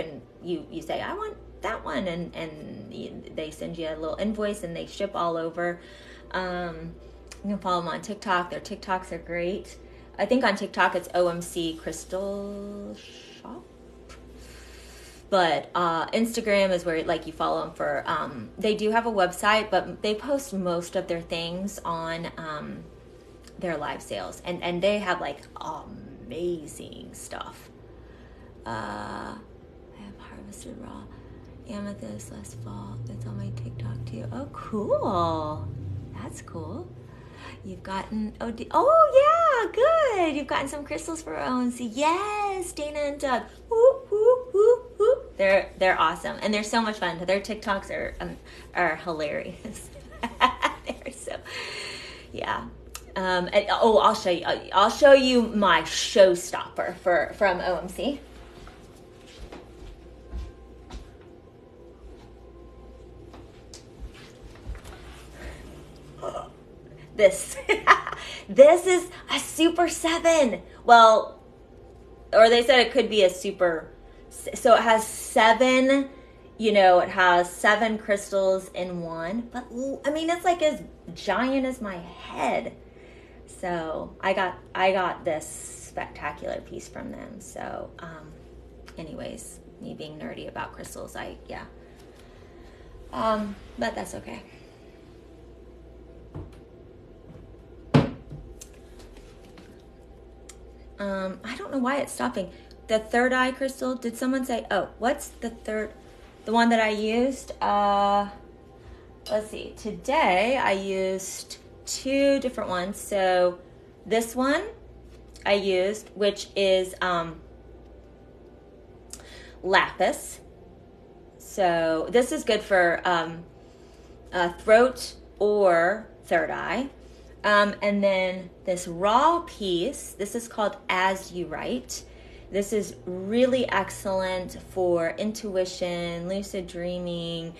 S1: say, I want that one, and they send you a little invoice, and they ship all over. You can follow them on TikTok. Their TikToks are great. I think on TikTok it's OMC Crystal Shop. But Instagram is where like you follow them for, they do have a website, but they post most of their things on their live sales. And they have like amazing stuff. I have harvested raw amethyst last fall. That's on my TikTok too. Oh, cool. That's cool. You've gotten, yeah, good. You've gotten some crystals for ONC. Yes, Dana and Doug. Woo, woo, woo, woo. They're awesome. And they're so much fun. Their TikToks are hilarious. They're so, yeah. I'll show you my showstopper from OMC. This is a Super 7. Well, or they said it could be a Super. So it has 7. It has 7 crystals in one. But I mean, it's like as giant as my head. So I got this spectacular piece from them. So, anyways, me being nerdy about crystals, but that's okay. I don't know why it's stopping. The third eye crystal, did someone say, what's the third, the one that I used? Let's see, today I used 2 different ones. So this one I used, which is lapis. So this is good for throat or third eye. And then this raw piece, this is called As You Write. This is really excellent for intuition, lucid dreaming,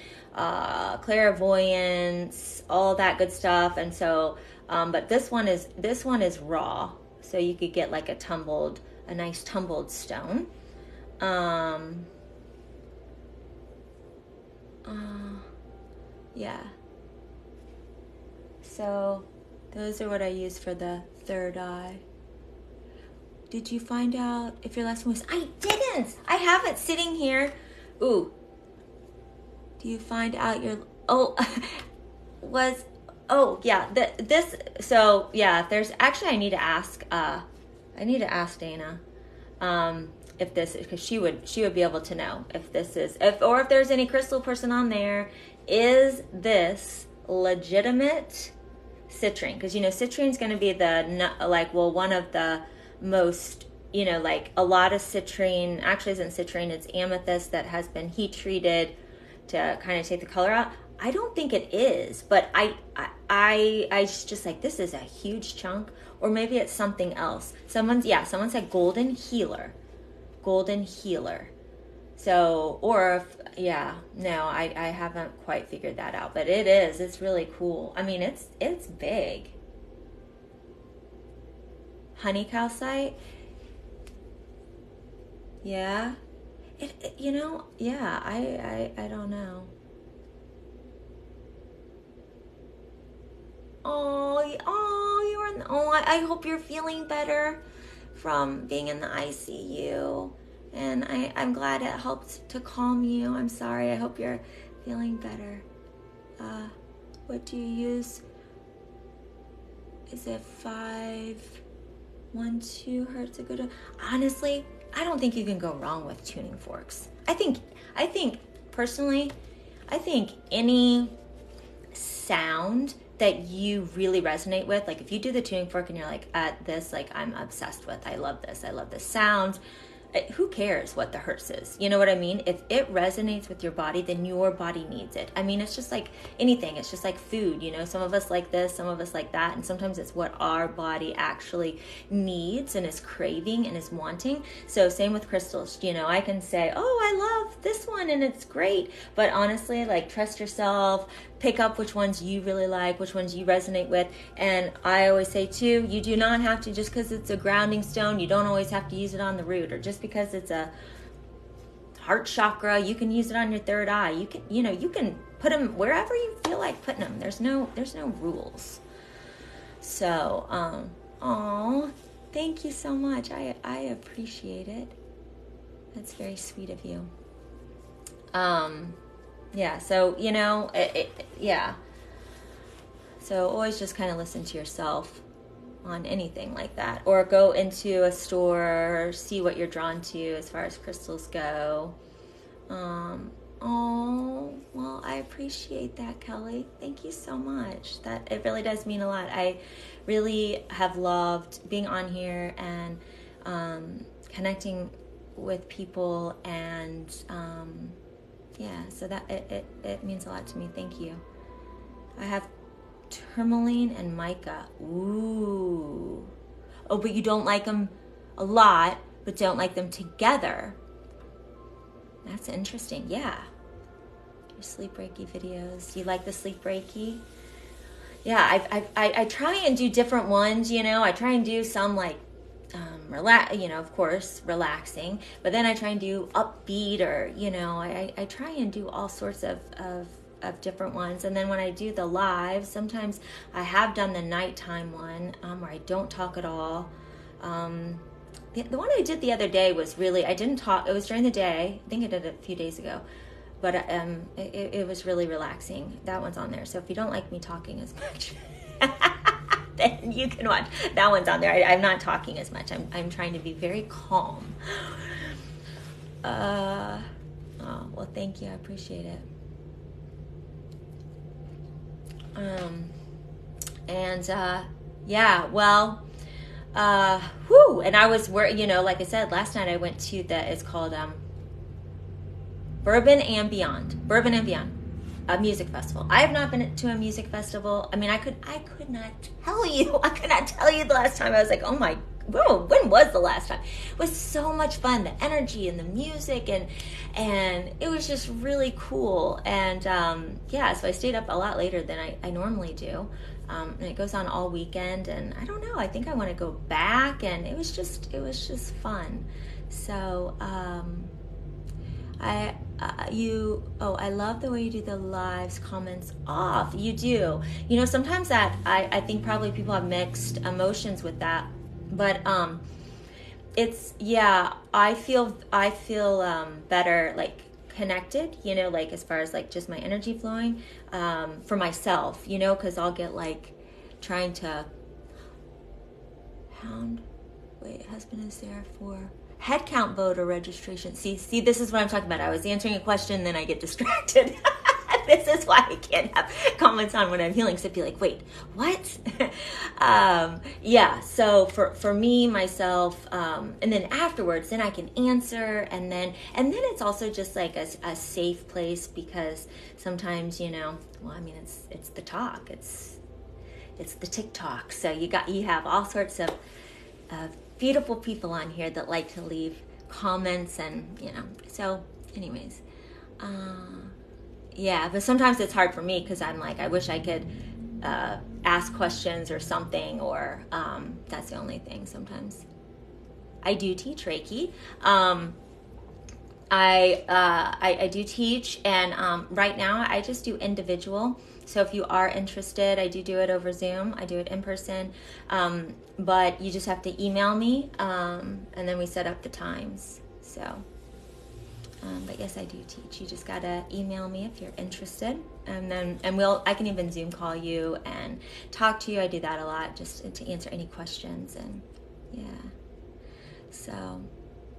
S1: clairvoyance, all that good stuff. And so, but this one is raw. So you could get like a nice tumbled stone. Yeah. So those are what I use for the third eye. Did you find out if your last one was... I didn't! I have it sitting here. Ooh. Do you find out your... this... So, yeah, there's... Actually, I need to ask Dana if this... Because she would be able to know if this is... Or if there's any crystal person on there. Is this legitimate citrine? Because, citrine's going to be one of the most, like a lot of citrine actually isn't citrine, it's amethyst that has been heat treated to kind of take the color out. I don't think it is, but I just like, this is a huge chunk, or maybe it's something else. Someone said golden healer. So, or I haven't quite figured that out, but it's really cool. I mean, it's big. Honey calcite. Yeah. Yeah, I don't know. I hope you're feeling better from being in the ICU. And I'm glad it helped to calm you. I'm sorry. I hope you're feeling better. What do you use? Is it 512 hertz a good? Honestly, I don't think you can go wrong with tuning forks. I think personally, I think any sound that you really resonate with, like if you do the tuning fork and you're like, this, like I'm obsessed with, I love this sound. Who cares what the hertz is? You know what I mean? If it resonates with your body, then your body needs it. I mean, it's just like anything. It's just like food, some of us like this, some of us like that. And sometimes it's what our body actually needs and is craving and is wanting. So same with crystals, I can say, oh, I love this one and it's great. But honestly, like trust yourself, pick up which ones you really like, which ones you resonate with. And I always say too, you do not have to, just because it's a grounding stone, you don't always have to use it on the root, or just because it's a heart chakra, you can use it on your third eye. You can put them wherever you feel like putting them. There's no rules. So, thank you so much. I appreciate it. That's very sweet of you. Yeah, so, yeah. So always just kind of listen to yourself on anything like that. Or go into a store, see what you're drawn to as far as crystals go. Well, I appreciate that, Kelly. Thank you so much. It really does mean a lot. I really have loved being on here and connecting with people, and so that it means a lot to me. Thank you. I have Tourmaline and mica. Ooh. Oh, but you don't like them a lot, but don't like them together. That's interesting. Yeah. Your sleep Reiki videos. You like the sleep Reiki? Yeah, I try and do different ones, I try and do some like of course, relaxing, but then I try and do upbeat, or, I try and do all sorts of different ones. And then when I do the live, sometimes I have done the nighttime one, where I don't talk at all. The one I did the other day was really, I didn't talk, it was during the day. I think I did it a few days ago, but it was really relaxing. That one's on there. So if you don't like me talking as much, then you can watch. That one's on there. I'm not talking as much. I'm trying to be very calm. Well, thank you. I appreciate it. And I was, like I said, last night I went to it's called, Bourbon and Beyond, a music festival. I have not been to a music festival. I mean, I could not tell you. I could not tell you the last time. I was like, when was the last time? It was so much fun. The energy and the music and it was just really cool. And so I stayed up a lot later than I normally do. And it goes on all weekend. And I don't know. I think I want to go back. And it was just fun. So I love the way you do the lives comments off. You do. Sometimes that I think probably people have mixed emotions with that. But I feel better, like connected, like as far as like just my energy flowing for myself, because I'll get like trying to husband is there for head count voter registration. See, this is what I'm talking about. I was answering a question, then I get distracted. This is why I can't have comments on when I'm healing. So I'd be like, wait, what? So for me, myself, and then afterwards, then I can answer. And then it's also just like a safe place, because sometimes, it's the talk. It's the TikTok. So you have all sorts of beautiful people on here that like to leave comments, and, so anyways, but sometimes it's hard for me, because I'm like, I wish I could ask questions or something, or that's the only thing. Sometimes I do teach Reiki, I do teach, and right now I just do individual. So if you are interested, I do it over Zoom. I do it in person, but you just have to email me, and then we set up the times. So, but yes, I do teach. You just gotta email me if you're interested, and I can even Zoom call you and talk to you. I do that a lot, just to answer any questions, and yeah. So,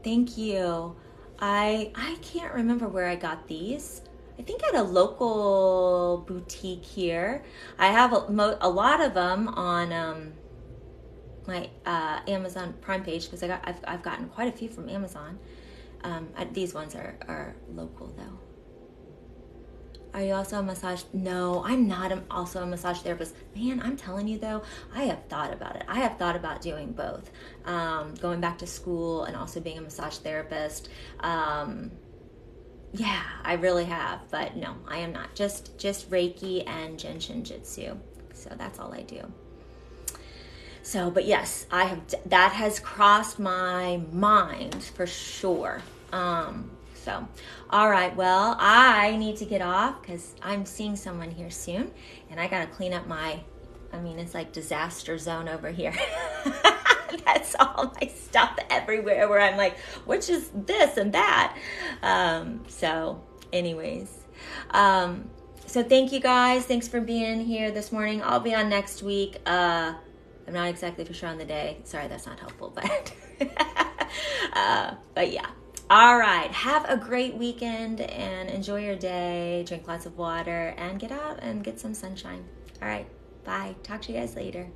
S1: thank you. I can't remember where I got these. I think at a local boutique here. I have a lot of them on my Amazon Prime page, because I've gotten quite a few from Amazon. These ones are local though. Are you also a massage? No, I'm not also a massage therapist. Man, I'm telling you though, I have thought about it. I have thought about doing both. Going back to school and also being a massage therapist. Yeah, I really have. But no, I am not. Just Reiki and Jin Shin Jitsu. So that's all I do. So, but yes, that has crossed my mind for sure. So, all right, well, I need to get off because I'm seeing someone here soon, and I got to clean up it's like disaster zone over here. That's all my stuff everywhere where I'm like, which is this and that. So anyways, so thank you guys. Thanks for being here this morning. I'll be on next week. I'm not exactly for sure on the day. Sorry, that's not helpful, but yeah. All right. Have a great weekend and enjoy your day. Drink lots of water and get out and get some sunshine. All right. Bye. Talk to you guys later.